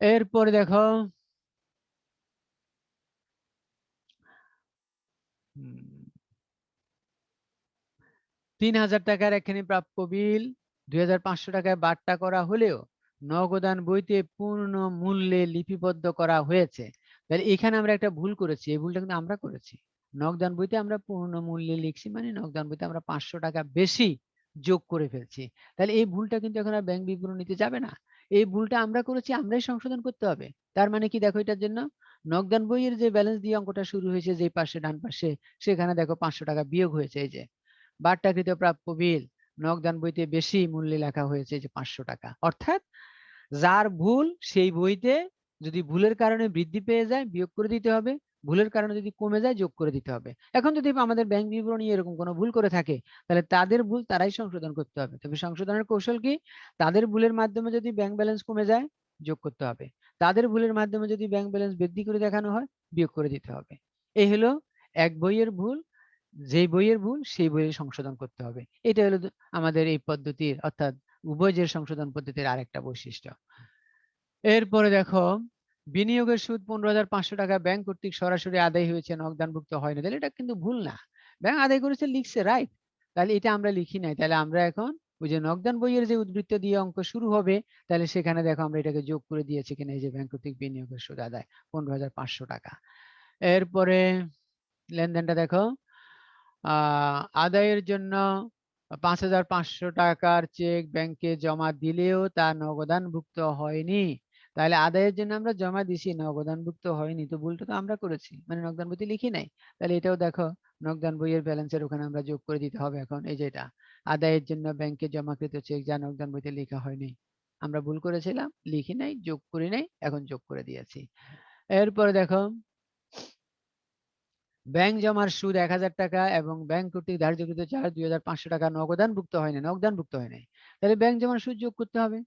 Speaker 1: এরপরে দেখো 3,000 টাকার একখানি প্রাপ্য বিল 2,500 টাকায় বাট্টা করা হলেও নগদান বইতে পূর্ণ মূল্যে লিপিবদ্ধ করা হয়েছে। তাহলে এখানে আমরা একটা ভুল করেছি, এই ভুলটা কিন্তু আমরা করেছি। নগদান বইতে আমরা পূর্ণ মূল্যে লিখছি, মানে নগদান বইতে আমরা 500 টাকা বেশি যোগ করে ফেলছি। তাহলে এই ভুলটা কিন্তু এখন আর ব্যাংক বিবরণীতে যাবে না। এই ভুলটা আমরা করেছি, আমরাই সংশোধন করতে হবে। তার মানে কি দেখো, এটার জন্য নগদান বইয়ের যে ব্যালেন্স দিয়ে অঙ্কটা শুরু হয়েছে যে পাশে ডান পাশে, সেখানে দেখো 500 টাকা বিয়োগ হয়েছে। এই যে বাট্টাকৃত প্রাপ্য বিল নগদান বইতে বেশি মূল্যে লেখা হয়েছে যে 500 টাকা, অর্থাৎ যার ভুল সেই বইতে যদি ভুলের কারণে বৃদ্ধি পেয়ে যায় বিয়োগ করে দিতে হবে, ভুলের কারণে যদি কমে যায় যোগ করে দিতে হবে। এখন যদি আমাদের ব্যাংক বিবরণী এরকম কোনো ভুল করে থাকে তাহলে তাদের ভুল তারাই সংশোধন করতে হবে। তবে সংশোধনের কৌশল কি? তাদের ভুলের মাধ্যমে যদি ব্যাংক ব্যালেন্স কমে যায় যোগ করতে হবে, তাদের ভুলের মাধ্যমে যদি ব্যাংক ব্যালেন্স বৃদ্ধি করে দেখানো হয় বিয়োগ করে দিতে হবে। এই হলো এক বইয়ের ভুল, যেই বইয়ের ভুল সেই বইয়ের সংশোধন করতে হবে। এটা হলো আমাদের এই পদ্ধতির, অর্থাৎ উভয়ের সংশোধন পদ্ধতির আরেকটা বৈশিষ্ট্য। এরপরে দেখো বিনিয়োগের সুদ 15,500 টাকা ব্যাংক কর্তৃক সরাসরি আদায় হয়েছে, নগদানভুক্ত হয়নি। তাহলে এটা কিন্তু ভুল না, ব্যাংক আদায় করেছে লিখছে, রাইট। তাহলে এটা আমরা লিখি নাই, তাহলে আমরা এখন ওই যে নগদান বইয়ের যে উদ্বৃত্ত দিয়ে অঙ্ক শুরু হবে, তাহলে সেখানে দেখো আমরা এটাকে যোগ করে দিয়েছি কিনা, এই যে ব্যাংক কর্তৃক বিনিয়োগের সুদ আদায় 15,500 টাকা। এরপরে লেনদেনটা দেখো, আদায়ের জন্য 5,500 টাকার চেক ব্যাংকে জমা দিলেও তা নগদানভুক্ত হয়নি। তাহলে আদায়ের জন্য আমরা জমা দিছি, নগদানভুক্ত হয়নি, তো ভুলটা তো আমরা করেছি, মানে নগদান বইতে লিখি নাই। তাহলে এটাও দেখো নগদান বইয়ের ব্যালেন্সের ওখানে আমরা যোগ করে দিতে হবে। এখন এই যে এটা আদায়ের জন্য ব্যাংকে জমাকৃত চেক যা নগদান বইতে লেখা হয়নি, আমরা ভুল করেছিলাম, লিখি নাই, যোগ করি নাই, এখন যোগ করে দিয়েছি। এরপরে দেখো ব্যাংক জমার সুদ 1,000 টাকা এবং ব্যাংক কর্তৃক ধার্যকৃত চার্জ 2,500 টাকা নগদানভুক্ত হয়নি, নগদানভুক্ত হয় নাই। তাহলে ব্যাংক জমার সুদ যোগ করতে হবে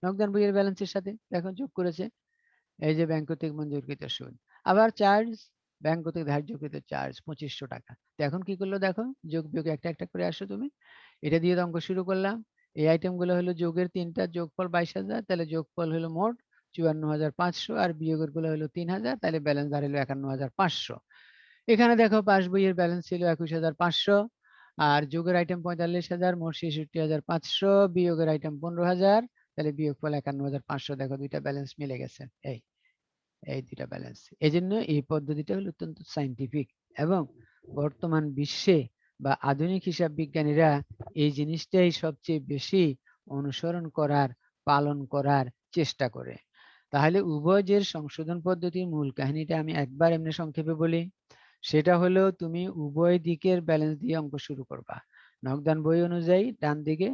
Speaker 1: নগদান বইয়ের ব্যালেন্সের সাথে, দেখো যোগ করেছে, এই যে ব্যাংক কর্তৃক মঞ্জুরকৃত সুদ। আবার চার্জ, ব্যাংক কর্তৃক ধার্যকৃত চার্জ 2,500 টাকা। তো এখন কি করলো দেখো, যোগ বিয়োগ একটা একটা করে আসো তুমি, এটা দিয়ে অঙ্ক শুরু করলাম। এই আইটেম গুলো হলো যোগের 3টা, যোগফল 22,000, তাহলে যোগফল হলো মোট 54,500, আর বিয়োগের গুলো হলো 3,000, তাহলে ব্যালেন্স দাঁড়ালো 51,500। এখানে দেখো পাস বইয়ের ব্যালেন্স ছিল 21,500, আর যোগের আইটেম 45,000, মোট 66,500, বিয়োগের আইটেম 15,000, তাহলে বিয়োগফল 51,500। দেখো দুইটা ব্যালেন্স মিলে গেছে, এই এই দুইটা ব্যালেন্স। এই জন্য এই পদ্ধতিটা হলো অত্যন্ত সাইন্টিফিক, এবং বর্তমান বিশ্বে বা আধুনিক হিসাব বিজ্ঞানীরা এই জিনিসটাই সবচেয়ে বেশি অনুসরণ করার, পালন করার চেষ্টা করে। তাহলে উভয়ের সংশোধন পদ্ধতির মূল কাহিনীটা আমি একবার এমনি সংক্ষেপে বলি। সেটা হলো তুমি উভয় দিকের ব্যালেন্স দিয়ে অঙ্ক শুরু করবা, নগদান বই অনুযায়ী ডান দিকে,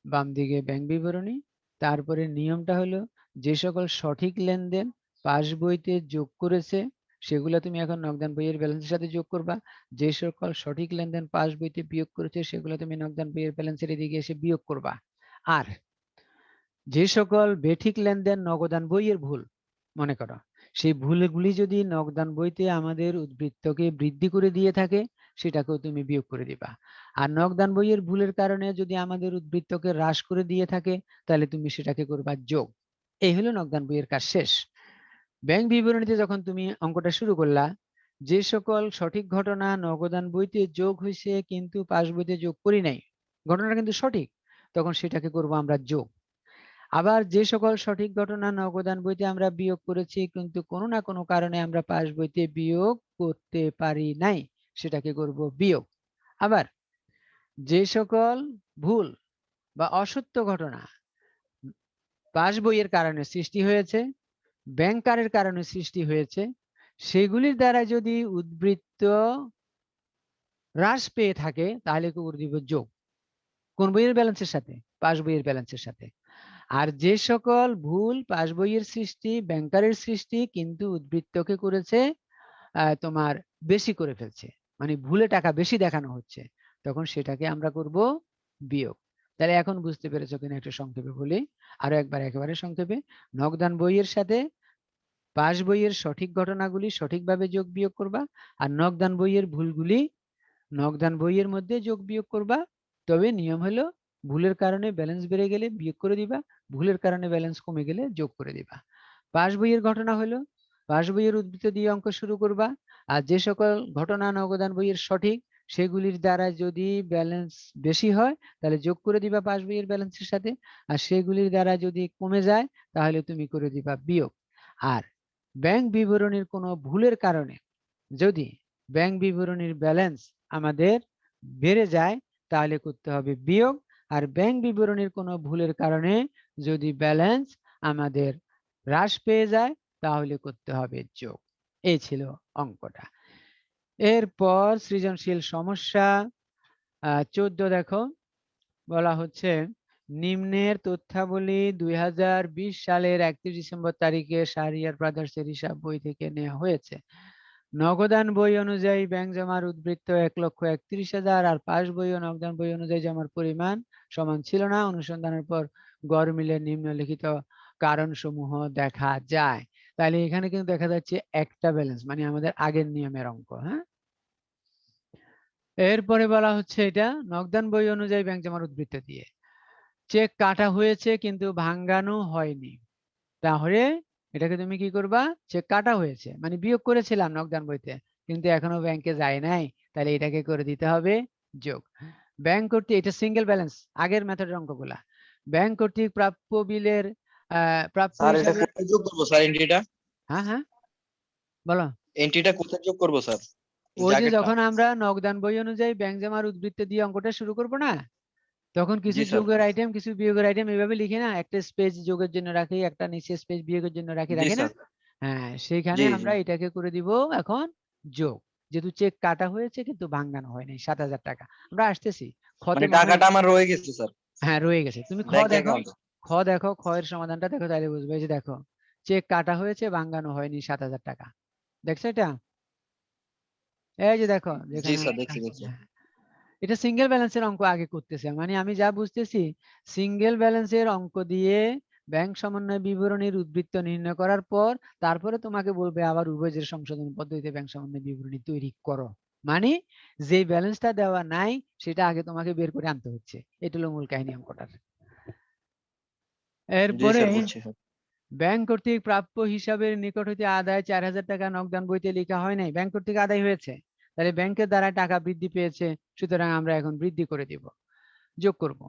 Speaker 1: বাম দিকে ব্যাংক বিবরণী। তারপরে নিয়মটা হলো যে সকল সঠিক লেনদেন পাস বইতে যোগ করেছে সেগুলো তুমি এখন নগদান বইয়ের ব্যালেন্সের সাথে যোগ করবা। যে সকল সঠিক লেনদেন পাস বইতে বিয়োগ করেছে সেগুলো তুমি নগদান বইয়ের ব্যালেন্সের এদিকে এসে বিয়োগ করবা। আর যে সকল বেঠিক লেনদেন নগদান বইয়ের ভুল মনে করো, সেই ভুলগুলি যদি নগদান বইতে আমাদের উদ্বৃত্তকে বৃদ্ধি করে দিয়ে থাকে সেটাকেও তুমি বিয়োগ করে দিবা। আর নগদান বইয়ের ভুলের কারণে যদি আমাদের উদ্বৃত্তকে হ্রাস করে দিয়ে থাকে তাহলে তুমি সেটাকে করবা যোগ। এই হলো নগদান বইয়ের কাজ শেষ। ব্যাংক বিবরণীতে যখন তুমি অঙ্কটা শুরু করলা, যে সকল সঠিক ঘটনা নগদান বইতে যোগ হয়েছে কিন্তু পাস বইতে যোগ করি নাই, ঘটনাটা কিন্তু সঠিক, তখন সেটাকে করব আমরা যোগ। আবার যে সকল সঠিক ঘটনা নগদান বইতে আমরা বিয়োগ করেছি কিন্তু কোনো না কোনো কারণে আমরা পাস বইতে বিয়োগ করতে পারি নাই, সেটাকে করব বিয়োগ। আবার যে সকল ভুল বা অসত্য ঘটনা পাস বইয়ের কারণে সৃষ্টি হয়েছে, ব্যাংকারের কারণে সৃষ্টি হয়েছে, সেগুলির দ্বারা যদি উদ্বৃত্ত হ্রাস পেয়ে থাকে তাহলে করে দিব যোগ। কোন বইয়ের ব্যালেন্সের সাথে? পাস বইয়ের ব্যালেন্সের সাথে। আর যে সকল ভুল পাস বইয়ের সৃষ্টি, ব্যাংকারের সৃষ্টি কিন্তু উদ্বৃত্তকে করেছে তোমার বেশি করে ফেলছে, মানে ভুলে টাকা বেশি দেখানো হচ্ছে, তখন সেটাকে আমরা করব বিয়োগ। তাহলে এখন বুঝতে পেরেছো কিনা একটু সংক্ষেপে বলি, আরো একবার একেবারে সংক্ষেপে। নগদান বইয়ের সাথে পাস বইয়ের সঠিক ঘটনাগুলি সঠিকভাবে যোগ বিয়োগ করবা, আর নগদান বইয়ের ভুলগুলি নগদান বইয়ের মধ্যে যোগ বিয়োগ করবা। তবে নিয়ম হলো ভুলের কারণে ব্যালেন্স বেড়ে গেলে বিয়োগ করে দিবা, ভুলের কারণে ব্যালেন্স কমে গেলে যোগ করে দিবা। পাস বইয়ের ঘটনা হলো পাস বইয়ের উদ্বৃত্ত দিয়ে অঙ্ক শুরু করবা, আর যে সকল ঘটনা নগদান বইয়ের সঠিক সেগুলির দ্বারা যদি ব্যালেন্স বেশি হয় তাহলে যোগ করে দিবা পাস বইয়ের ব্যালেন্সের সাথে, আর সেগুলির দ্বারা যদি কমে যায় তাহলে তুমি করে দিবা বিয়োগ। আর ব্যাংক বিবরণীর কোনো ভুলের কারণে যদি ব্যাংক বিবরণীর ব্যালেন্স আমাদের বেড়ে যায় তাহলে করতে হবে বিয়োগ, আর ব্যাংক বিবরণীর কোনো ভুলের কারণে যদি ব্যালেন্স আমাদের হ্রাস পেয়ে যায় তাহলে করতে হবে যোগ। এই ছিল অঙ্কটা। এরপর সৃজনশীল সমস্যা 14 দেখো, বলা হচ্ছে নিম্নের তথ্যাবলী 2020 সালের 31 ডিসেম্বর তারিখে শাহরিয়ার ব্রাদার্সের হিসাব বই থেকে নেওয়া হয়েছে। নগদান বই অনুযায়ী ব্যাংক জমার উদ্বৃত্ত 1,31,000 আর পাস বই ও নগদান বই অনুযায়ী জমার পরিমাণ সমান ছিল না। অনুসন্ধানের পর গড় মিলে নিম্নলিখিত কারণসমূহ দেখা যায়। তাহলে এখানে কিন্তু দেখা যাচ্ছে একটা ব্যালেন্স, মানে আমাদের আগের নিয়মের অঙ্ক। হ্যাঁ, এরপরে বলা হচ্ছে এটা নগদান বই অনুযায়ী ব্যাংক জমার উদ্বৃত্ত দিয়ে চেক কাটা হয়েছে কিন্তু ভাঙ্গানো হয়নি, তাহলে এটাকে তুমি কি করবা? চেক কাটা হয়েছে মানে বিয়োগ করেছিলাম নগদান বইতে কিন্তু এখনো ব্যাংকে যায় নাই, তাহলে এটাকে করে দিতে হবে যোগ। ব্যাংক কর্তৃক, এটা সিঙ্গেল ব্যালেন্স আগের মেথডের অঙ্কগুলা, ব্যাংক কর্তৃক প্রাপ্য বিলের প্রাপ্য
Speaker 3: স্যার এটা
Speaker 1: হিসাবে।
Speaker 3: কোথায় যোগ করব স্যার এন্ট্রিটা?
Speaker 1: হ্যাঁ হ্যাঁ বলো।
Speaker 3: এন্ট্রিটা কোথায় যোগ করব স্যার?
Speaker 1: ওই যে
Speaker 3: জ্যাকেটটা।
Speaker 1: যখন আমরা নগদান বই অনুযায়ী ব্যাংক জমার উদ্বৃত্ত দিয়ে অঙ্কটা শুরু করবো না, তখন কিছু
Speaker 3: জি স্যার।
Speaker 1: যোগের আইটেম কিছু বিয়োগের আইটেম এভাবে লিখে না, একটা স্পেস যোগের জন্য রাখি, একটা নিচে স্পেস বিয়োগের জন্য রাখি,
Speaker 3: জি
Speaker 1: রাখি না?
Speaker 3: স্যার।
Speaker 1: হ্যাঁ, সেইখানে
Speaker 3: জি জি।
Speaker 1: আমরা এটাকে করে দিব এখন যোগ। যেহেতু চেক কাটা হয়েছে কিন্তু ভাঙানো হয়নি 7,000 টাকা। আমরা আসতেছি খতে
Speaker 3: মানে
Speaker 1: মনে হয়।
Speaker 3: টাকাটা আমার রয়ে গেছে স্যার
Speaker 1: হ্যাঁ রয়ে গেছে, তুমি খ
Speaker 3: ব্যাংক
Speaker 1: দেখো,
Speaker 3: অ্যাকাউন্টে।
Speaker 1: খ দেখো, খ এর সমাধানটা দেখো তাহলে বুঝবে। এই যে দেখো, চেক কাটা হয়েছে ভাঙানো হয়নি 7,000 টাকা, দেখছো এটা? এই যে দেখো
Speaker 3: জি
Speaker 1: যেখানে
Speaker 3: স্যার
Speaker 1: লেখা
Speaker 3: দেখছি
Speaker 1: আছে।
Speaker 3: দেখছি।
Speaker 1: হ্যাঁ, এটা সিঙ্গেল ব্যালেন্সের অঙ্ক আগে করতেছে, মানে আমি যা বুঝতেছি সিঙ্গেল ব্যালেন্সের অঙ্ক দিয়ে ব্যাংক সমন্বয় বিবরণীর উদ্বৃত্ত নির্ণয় করার পর তারপরে তোমাকে বলবে আবার উভয়ের সংশোধন পদ্ধতিতে ব্যাংক সমন্বয় বিবরণী তৈরি করো, মানে যে ব্যালেন্সটা দেওয়া নাই সেটা আগে তোমাকে বের করে আনতে হচ্ছে। এটা হলো মূল কাহিনী অঙ্কটার।
Speaker 3: জি
Speaker 1: এরপরে
Speaker 3: স্যার বুঝছি স্যার।
Speaker 1: ব্যাংক কর্তৃক প্রাপ্য হিসাবের নিকট হইতে আদায় 4,000 টাকা নগদান বইতে লেখা হয় নাই, ব্যাংক কর্তৃক আদায় হয়েছে, তাহলে ব্যাংকের দ্বারা টাকা বৃদ্ধি পেয়েছে, সুতরাং আমরা এখন বৃদ্ধি করে দিব, যোগ করব।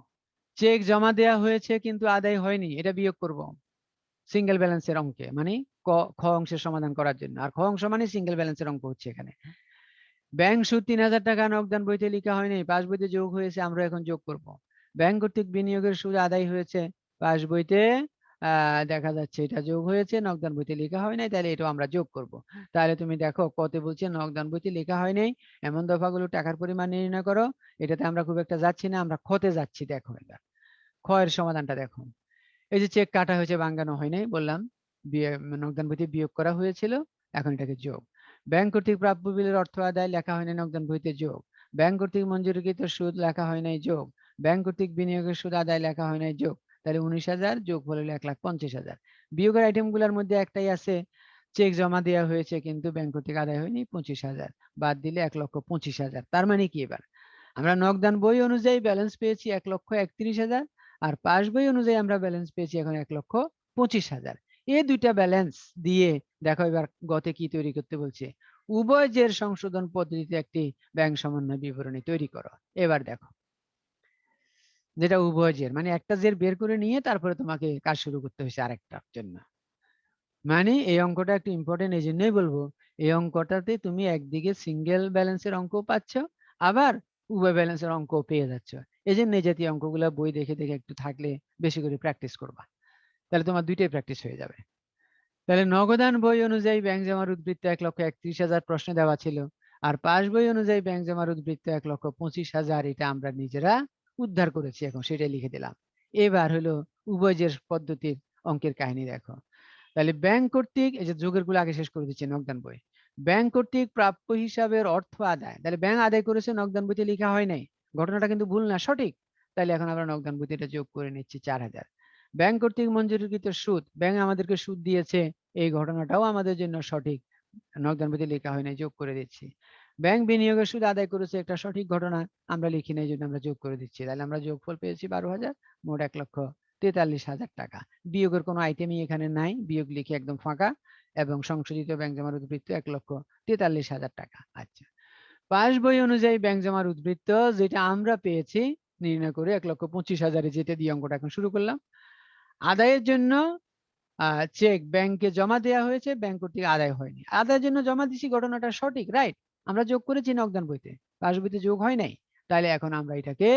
Speaker 1: চেক জমা দেওয়া হয়েছে কিন্তু আদায় হয়নি, এটা বিয়োগ করব সিঙ্গেল ব্যালেন্সের অঙ্কে, মানে খ অংশের সমাধান করার জন্য। আর খ অংশ মানে সিঙ্গেল ব্যালেন্সের অঙ্ক হচ্ছে এখানে। ব্যাংক সুদ 3,000 টাকা নগদান বইতে লেখা হয়নি, পাস বইতে যোগ হয়েছে, আমরা এখন যোগ করব। ব্যাংক কর্তৃক বিনিয়োগের সুদ আদায় হয়েছে, পাস বইতে দেখা যাচ্ছে এটা যোগ হয়েছে, নগদান বইতে লেখা হয় নাই, তাহলে এটা আমরা যোগ করব। তাহলে তুমি দেখো কত বলছে নগদান বইতে লেখা হয় নাই, এমন দফাগুলো টাকার পরিমাণ নির্ণয় করো। এটাতে আমরা খুব একটা যাচ্ছি না, আমরা খতে যাচ্ছি। দেখো এটা খ এর সমাধানটা দেখো। এই যে চেক কাটা হয়েছে ভাঙানো হয় নাই বললাম, নগদান বইতে বিয়োগ করা হয়েছিল, এখন এটাকে যোগ। ব্যাংক কর্তৃক প্রাপ্য বিলের অর্থ আদায় লেখা হয় নাই নগদান বইতে যোগ। ব্যাংক কর্তৃক মঞ্জুরিকৃত সুদ লেখা হয় নাই যোগ। ব্যাংক কর্তৃক বিনিয়োগের সুদ আদায় লেখা হয় নাই যোগ। তাহলে 19,000 যোগ হলো 1,50,000। বিয়োগের আইটেম গুলার মধ্যে একটাই আছে, চেক জমা দেওয়া হয়েছে কিন্তু ব্যাংক কর্তৃক আদায় হয়নি 25,000, বাদ দিলে 1,25,000। তার মানে কি, এবার আমরা নগদান বই অনুযায়ী ব্যালেন্স পেয়েছি 1,31,000, আর পাস বই অনুযায়ী আমরা ব্যালেন্স পেয়েছি এখন 1,25,000। এই দুইটা ব্যালেন্স দিয়ে দেখো এবার গতে কি তৈরি করতে বলছে, উভয় জের সংশোধন পদ্ধতিতে একটি ব্যাংক সমন্বয় বিবরণী তৈরি করো। এবার দেখো, যেটা উভয় জের মানে একটা জের বের করে নিয়ে তারপরে তোমাকে কাজ শুরু করতে হয়েছে আরেকটার জন্য। মানে এই অঙ্কটা একটু ইম্পর্টেন্ট, এই জন্যই বলবো এই অঙ্কটাতে তুমি একদিকে সিঙ্গেল ব্যালেন্সের অঙ্ক পাচ্ছ, আবার উভয় ব্যালেন্সের অঙ্ক পেয়ে যাচ্ছ। এই জন্য এই জাতীয় অঙ্কগুলো বই দেখে দেখে একটু থাকলে বেশি করে প্র্যাকটিস করবা, তাহলে তোমার দুইটাই প্র্যাকটিস হয়ে যাবে। তাহলে নগদান বই অনুযায়ী ব্যাংক জমার উদ্বৃত্ত 1,31,000 প্রশ্নে দেওয়া ছিল, আর পাস বই অনুযায়ী ব্যাংক জমার উদ্বৃত্ত 1,25,000, এটা আমরা নিজেরা উদ্ধার করেছি, এখন সেটাই লিখে দিলাম। এবার হলো উভয় জের পদ্ধতির অঙ্কের কাহিনী দেখো। তাহলে ব্যাংক কর্তৃক, এই যে যোগের গুলো আগে শেষ করে দিচ্ছি, নগদান বই ব্যাংক কর্তৃক প্রাপ্য হিসাবের অর্থ আদায়, তাহলে ব্যাংক আদায় করেছে নগদান বইতে লেখা হয় নাই, ঘটনাটা কিন্তু ভুল না, সঠিক। তাহলে এখন আমরা নগদান বইতে এটা যোগ করে নিচ্ছি 4,000। ব্যাংক কর্তৃক মঞ্জুরিকৃত সুদ, ব্যাংক আমাদেরকে সুদ দিয়েছে, এই ঘটনাটাও আমাদের জন্য সঠিক, নগদান বইতে লেখা হয় নাই, যোগ করে দিচ্ছি। ব্যাংক বিনিয়োগের সুদ আদায় করেছে, একটা সঠিক ঘটনা, আমরা লিখি নাই, জন্য আমরা যোগ করে দিচ্ছি। তাহলে আমরা যোগফল পেয়েছি 12,000, মোট 1,43,000 টাকা। বিয়োগের কোনো আইটেমই এখানে নাই, বিয়োগ লিখে একদম ফাঁকা, এবং সংশোধিত ব্যাংক জমার উদ্বৃত্ত 1,43,000 টাকা। আচ্ছা, পাস বই অনুযায়ী ব্যাংক জমার উদ্বৃত্ত যেটা আমরা পেয়েছি নির্ণয় করে 1,25,000, যেটা দিয়ে অঙ্কটা এখন শুরু করলাম। আদায়ের জন্য চেক ব্যাংকে জমা দেওয়া হয়েছে, ব্যাংক কর্তৃক আদায় হয়নি, আদায়ের জন্য জমা দিছি, ঘটনাটা সঠিক, রাইট, আমরা যোগ করেছি নগদান বইতে, পাস বইতে যোগ হয় নাই। তাহলে এখন আমরা এটাকে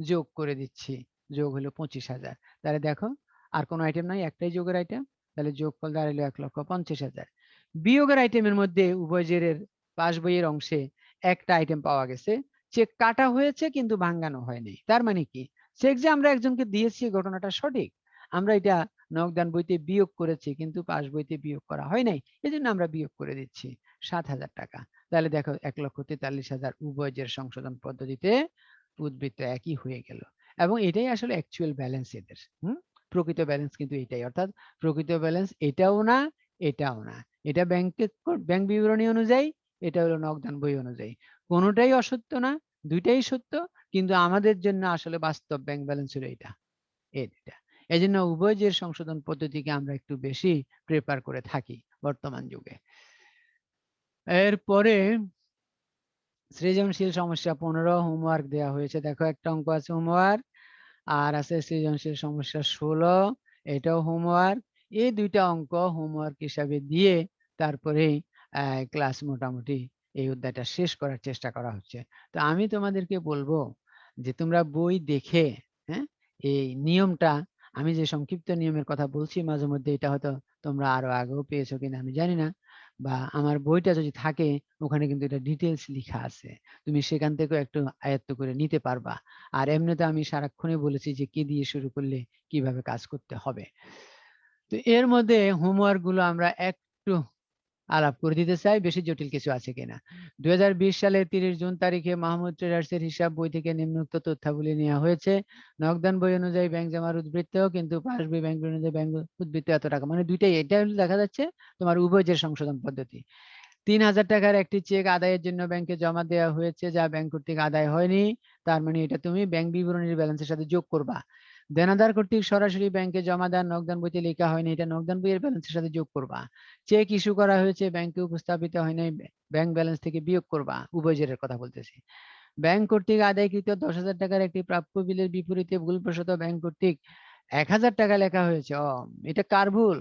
Speaker 1: যোগ করে দিচ্ছি, যোগ হলো 25,000। তাহলে দেখো আর কোনো আইটেম নাই, একটাই যোগের আইটেম, তাহলে যোগফল দাঁড়ালো 1,50,000। বিয়োগের আইটেমের মধ্যে উভয় জেরের পাস বইয়ের অংশে একটা আইটেম পাওয়া গেছে, চেক কাটা হয়েছে কিন্তু ভাঙানো হয়নি। তার মানে কি, চেক যে আমরা একজনকে দিয়েছি ঘটনাটা সঠিক, আমরা এটা নগদান বইতে বিয়োগ করেছি কিন্তু পাস বইতে বিয়োগ করা হয় নাই, এই জন্য আমরা বিয়োগ করে দিচ্ছি 7,000 টাকা। তাহলে দেখো 1,43,000 উভয় জের সংশোধন পদ্ধতিতে উদ্বৃত্ত একই হয়ে গেল, এবং এটাই আসলে অ্যাকচুয়াল ব্যালেন্স এদের। প্রকৃত ব্যালেন্স কিন্তু এটাই, অর্থাৎ প্রকৃত ব্যালেন্স এটাও না এটাও না, এটা ব্যাংক বিবরণী অনুযায়ী, এটা হলো নগদান বই অনুযায়ী, কোনোটাই অসত্য না, দুইটাই সত্য, কিন্তু আমাদের জন্য আসলে বাস্তব ব্যাংক ব্যালেন্স হলো এটা, এটা। এই জন্য উভয় জের সংশোধন পদ্ধতিকে আমরা একটু বেশি প্রেফার করে থাকি বর্তমান যুগে। এরপরে সৃজনশীল সমস্যা 15 হোমওয়ার্ক দেওয়া হয়েছে, দেখো একটা অঙ্ক আছে হোমওয়ার্ক, আর আছে সৃজনশীল সমস্যা 16, এটাও হোমওয়ার্ক। এই দুইটা অঙ্ক হোমওয়ার্ক হিসাবে দিয়ে তারপরেই ক্লাস মোটামুটি এই অধ্যায়টা শেষ করার চেষ্টা করা হচ্ছে। তো আমি তোমাদেরকে বলবো যে তোমরা বই দেখে, হ্যাঁ, এই নিয়মটা, আমি যে সংক্ষিপ্ত নিয়মের কথা বলছি মাঝে মধ্যে, এটা হয়তো তোমরা আরো আগেও পেয়েছো কিনা আমি জানি না, বা আমার বইটা যদি থাকে ওখানে কিন্তু এটা ডিটেলস লেখা আছে, তুমি সেখান থেকেও একটু আয়ত্ত করে নিতে পারবা। আর এমনিতে আমি সারাক্ষণই বলেছি যে কি দিয়ে শুরু করলে কিভাবে কাজ করতে হবে। তো এর মধ্যে হোমওয়ার্ক গুলো আমরা একটু আলাপ করে দিতে চাই, বেশি জটিল কিছু আছে কিনা। 2020 সালের 30 জুন তারিখে মাহমুদ ট্রেডার্সের হিসাব বই থেকে নিম্নোক্ত তথ্যাবলী নেওয়া হয়েছে। নগদান বই অনুযায়ী ব্যাংক জমার উদ্বৃত্ত, কিন্তু পাস বই ব্যাংক বই অনুযায়ী ব্যাংক উদ্বৃত্ত এত টাকা, মানে দুইটাই, এটা দেখা যাচ্ছে তোমার উভয় জের সংশোধন পদ্ধতি। 3,000 টাকার একটি চেক আদায়ের জন্য ব্যাংকে জমা দেওয়া হয়েছে, যা ব্যাংক কর্তৃক আদায় হয়নি, তার মানে এটা তুমি ব্যাংক বিবরণীর ব্যালেন্সের সাথে যোগ করবা। দেনাদার কর্তৃক সরাসরি ব্যাংকে জমা দেন, নগদান বইতে লেখা হয়নি, এটা নগদান বইয়ের ব্যালেন্সের সাথে যোগ করবা। চেক ইস্যু করা হয়েছে, ব্যাংকে উপস্থাপিত হয়নি, ব্যাংক ব্যালেন্স থেকে বিয়োগ করবা, উভয় জেরের কথা বলতেছি। ব্যাংক কর্তৃক আদায়কৃত 10,000 টাকার একটি প্রাপ্য বিলের বিপরীতে ভুলবশত ব্যাংক কর্তৃক 1,000 টাকা লেখা হয়েছে। এটা কার ভুল?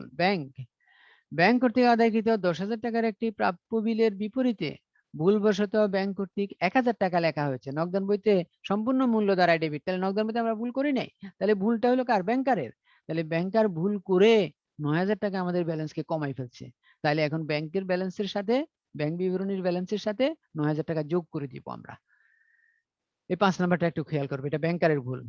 Speaker 1: ব্যাংক কর্তৃক আদায়কৃত 10,000 টাকার একটি প্রাপ্য বিলের বিপরীতে ভুলবশত ব্যাংক কর্তৃক 1,000 টাকা লেখা হয়েছে, নগদান বইতে সম্পূর্ণ মূল্য দ্বারাই ডেবিট, তাহলে নগদান বইতে আমরা ভুল করি নাই, তাহলে ভুলটা হলো কার? ব্যাংকারের। তাহলে ব্যাংকার ভুল করে 9,000 টাকা আমাদের ব্যালেন্সকে কমাই ফেলছে, তাহলে এখন ব্যাংকের ব্যালেন্সের সাথে, ব্যাংক বিবরণীর ব্যালেন্সের সাথে 9,000 টাকা যোগ করে দিব আমরা। এই 5 নাম্বারটা একটু খেয়াল করবে, এটা ব্যাংকারের ভুল।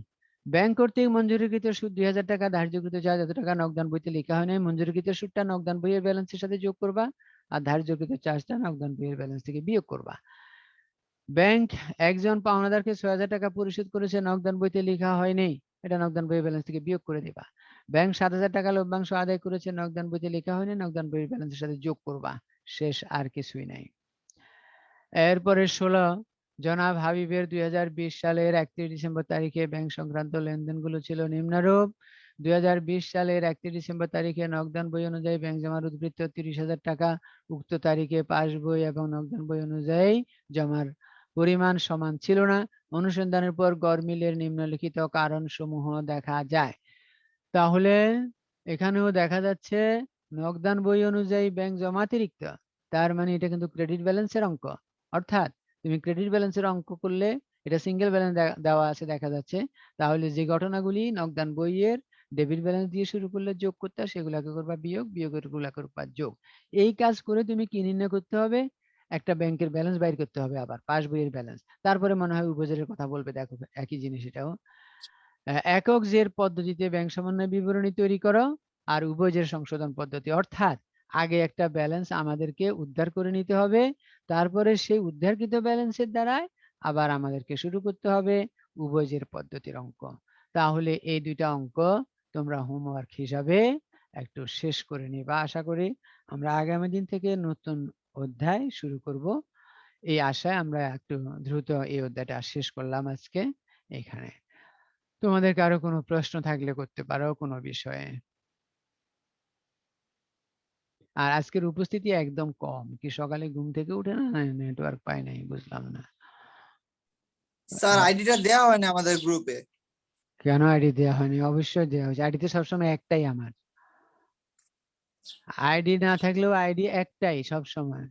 Speaker 1: ব্যাংক কর্তৃক মঞ্জুরিকৃত সুদ 2,000 টাকা, ধার্যকৃত যা যত টাকা নগদান বইতে লেখা হয় নাই, মঞ্জুরিকৃত সুদটা নগদান বইয়ের ব্যালেন্সের সাথে যোগ করবা। আর ধার্যকৃত চার্জটা নগদান বইয়ের ব্যালেন্স থেকে বিয়োগ করবা। ব্যাংক একজন পাওনাদারকে ৬০০০ টাকা পরিশোধ করেছে, নগদান বইতে লেখা হয়নি, এটা নগদান বইয়ের ব্যালেন্স থেকে বিয়োগ করে দিবা। ব্যাংক ৭০০০ টাকা লভ্যাংশ আদায় করেছে, নগদান বইতে লেখা হয়নি, নগদান বইয়ের ব্যালেন্সের সাথে যোগ করবা। শেষ, আর কিছুই নাই। এরপরে ১৬, জনাব হাবিবের ২০২০ সালের ৩১ ডিসেম্বর তারিখে ব্যাংক সংক্রান্ত লেনদেনগুলো ছিল নিম্নরূপ। ২০২০ সালের ৩১ ডিসেম্বর তারিখে নগদান বই অনুযায়ী ব্যাংক জমার উদ্বৃত্ত ৩০,০০০ টাকা। উক্ত তারিখে পাস বই এবং নগদান বই অনুযায়ী জমার পরিমাণ সমান ছিল না। অনুসন্ধানের পর গড়মিলের নিম্নলিখিত কারণসমূহ দেখা যায়। তাহলে এখানেও দেখা যাচ্ছে নগদান বই অনুযায়ী ব্যাংক জমাতিরিক্ত, তার মানে এটা কিন্তু ক্রেডিট ব্যালেন্সের অঙ্ক। অর্থাৎ তুমি ক্রেডিট ব্যালেন্সের অঙ্ক করলে, এটা সিঙ্গেল ব্যালেন্স দেওয়া আছে দেখা যাচ্ছে, তাহলে যে ঘটনাগুলি নগদান বইয়ের ডেবিট ব্যালেন্স দিয়ে শুরু করলে যোগ করতে হয়, সেগুলাকে করবা বিয়োগ, বিয়োগের গুলা করবা যোগ। এই কাজ করে তুমি কি নির্ণয় করতে হবে? একটা ব্যাংকের ব্যালেন্স বাইর করতে হবে, আবার পাস বইয়ের ব্যালেন্স। তারপরে মনে হয় উপজের কথা বলবে, দেখো একই জিনিস এটাও। একক জের পদ্ধতিতে ব্যাংক সমন্বয় বিবরণী তৈরি করো আর উভয় সংশোধন পদ্ধতি, অর্থাৎ আগে একটা ব্যালেন্স আমাদেরকে উদ্ধার করে নিতে হবে, তারপরে সেই উদ্ধারকৃত ব্যালেন্সের দ্বারাই আবার আমাদেরকে শুরু করতে হবে উভয় পদ্ধতির অঙ্ক। তাহলে এই দুইটা অঙ্ক তোমরা হোমওয়ার্ক হিসাবে একটু শেষ করে নিবা। আশা করি আমরা আগামী দিন থেকে নতুন অধ্যায় শুরু করব, এই আশায় আমরা একটু দ্রুত এই অধ্যায়টা শেষ করলাম আজকে এখানে। তোমাদের কারো কোনো প্রশ্ন থাকলে করতে পারো কোনো বিষয়ে। আর আজকের উপস্থিতি একদম কম, কি সকালে ঘুম থেকে উঠে না নেটওয়ার্ক পাই নাই, বুঝলাম না
Speaker 4: স্যার আইডিটা দেওয়া হয় না আমাদের গ্রুপে।
Speaker 1: কেন আইডি দেওয়া হয়নি? অবশ্যই দেওয়া হয়েছে, আইডিতে সবসময় একটাই আমার, আইডি না থাকলেও আইডি একটাই সবসময়,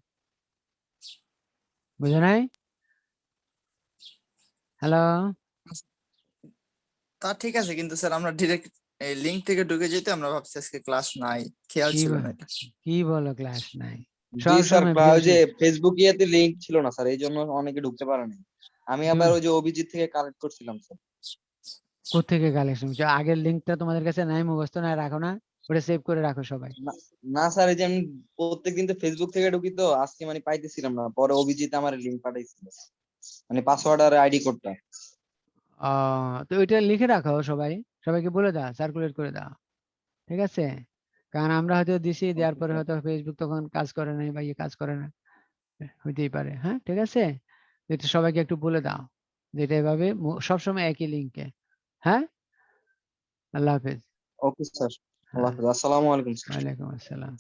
Speaker 1: বুঝো নাই? হ্যালো,
Speaker 4: তা ঠিক আছে, কিন্তু স্যার আমরা ডিরেক্ট এই লিংক থেকে ঢুকে যেতে আমরা ভাবছি আজকে ক্লাস নাই, খেয়াল
Speaker 1: কি
Speaker 4: ছিল
Speaker 1: বল-
Speaker 4: না এটা।
Speaker 1: কি বলো ক্লাস নাই?
Speaker 3: জি স্যার,
Speaker 1: সবসময়
Speaker 3: ওই যে ফেসবুক ইয়েতে লিংক ছিল না স্যার, এই জন্য অনেকে ঢুকতে পারেনি। আমি আবার ওই যে অভিজিৎ থেকে কালেক্ট করছিলাম স্যার।
Speaker 1: কোত্থেকে কালেকশন? আগের লিঙ্কটা তোমাদের কাছে নাই, মুখস্থ না রাখো না? ওটা সেভ করে রাখো সবাই।
Speaker 3: না স্যার, এই যে আমি প্রত্যেকদিন তো ফেসবুক থেকে ঢুকি, তো আজকে মানে পাইতেছিলাম না, পরে অভিজিৎ আমার লিংক পাঠাইছিল, মানে পাসওয়ার্ড আর আইডি কোডটা।
Speaker 1: তো ওইটা লিখে রাখো সবাই, সবাইকে বলে দাও, সার্কুলেট করে দাও, ঠিক আছে? কারণ আমরা হয়তো দিছি, দেওয়ার পরে হয়তো ফেসবুক তখন কাজ করে নাই বা কাজ করে না, হইতেই পারে। হ্যাঁ, ঠিক আছে, এটা সবাইকে একটু বলে দাও যে এটা এভাবে সবসময় একই লিঙ্কে। হ্যাঁ, আল্লাহ হাফেজ।
Speaker 3: ওকে স্যার, আল্লাহ
Speaker 1: হ্যাঁ,
Speaker 3: হাফেজ, আসসালামু আলাইকুম স্যার।
Speaker 1: ওয়ালাইকুম আসসালাম।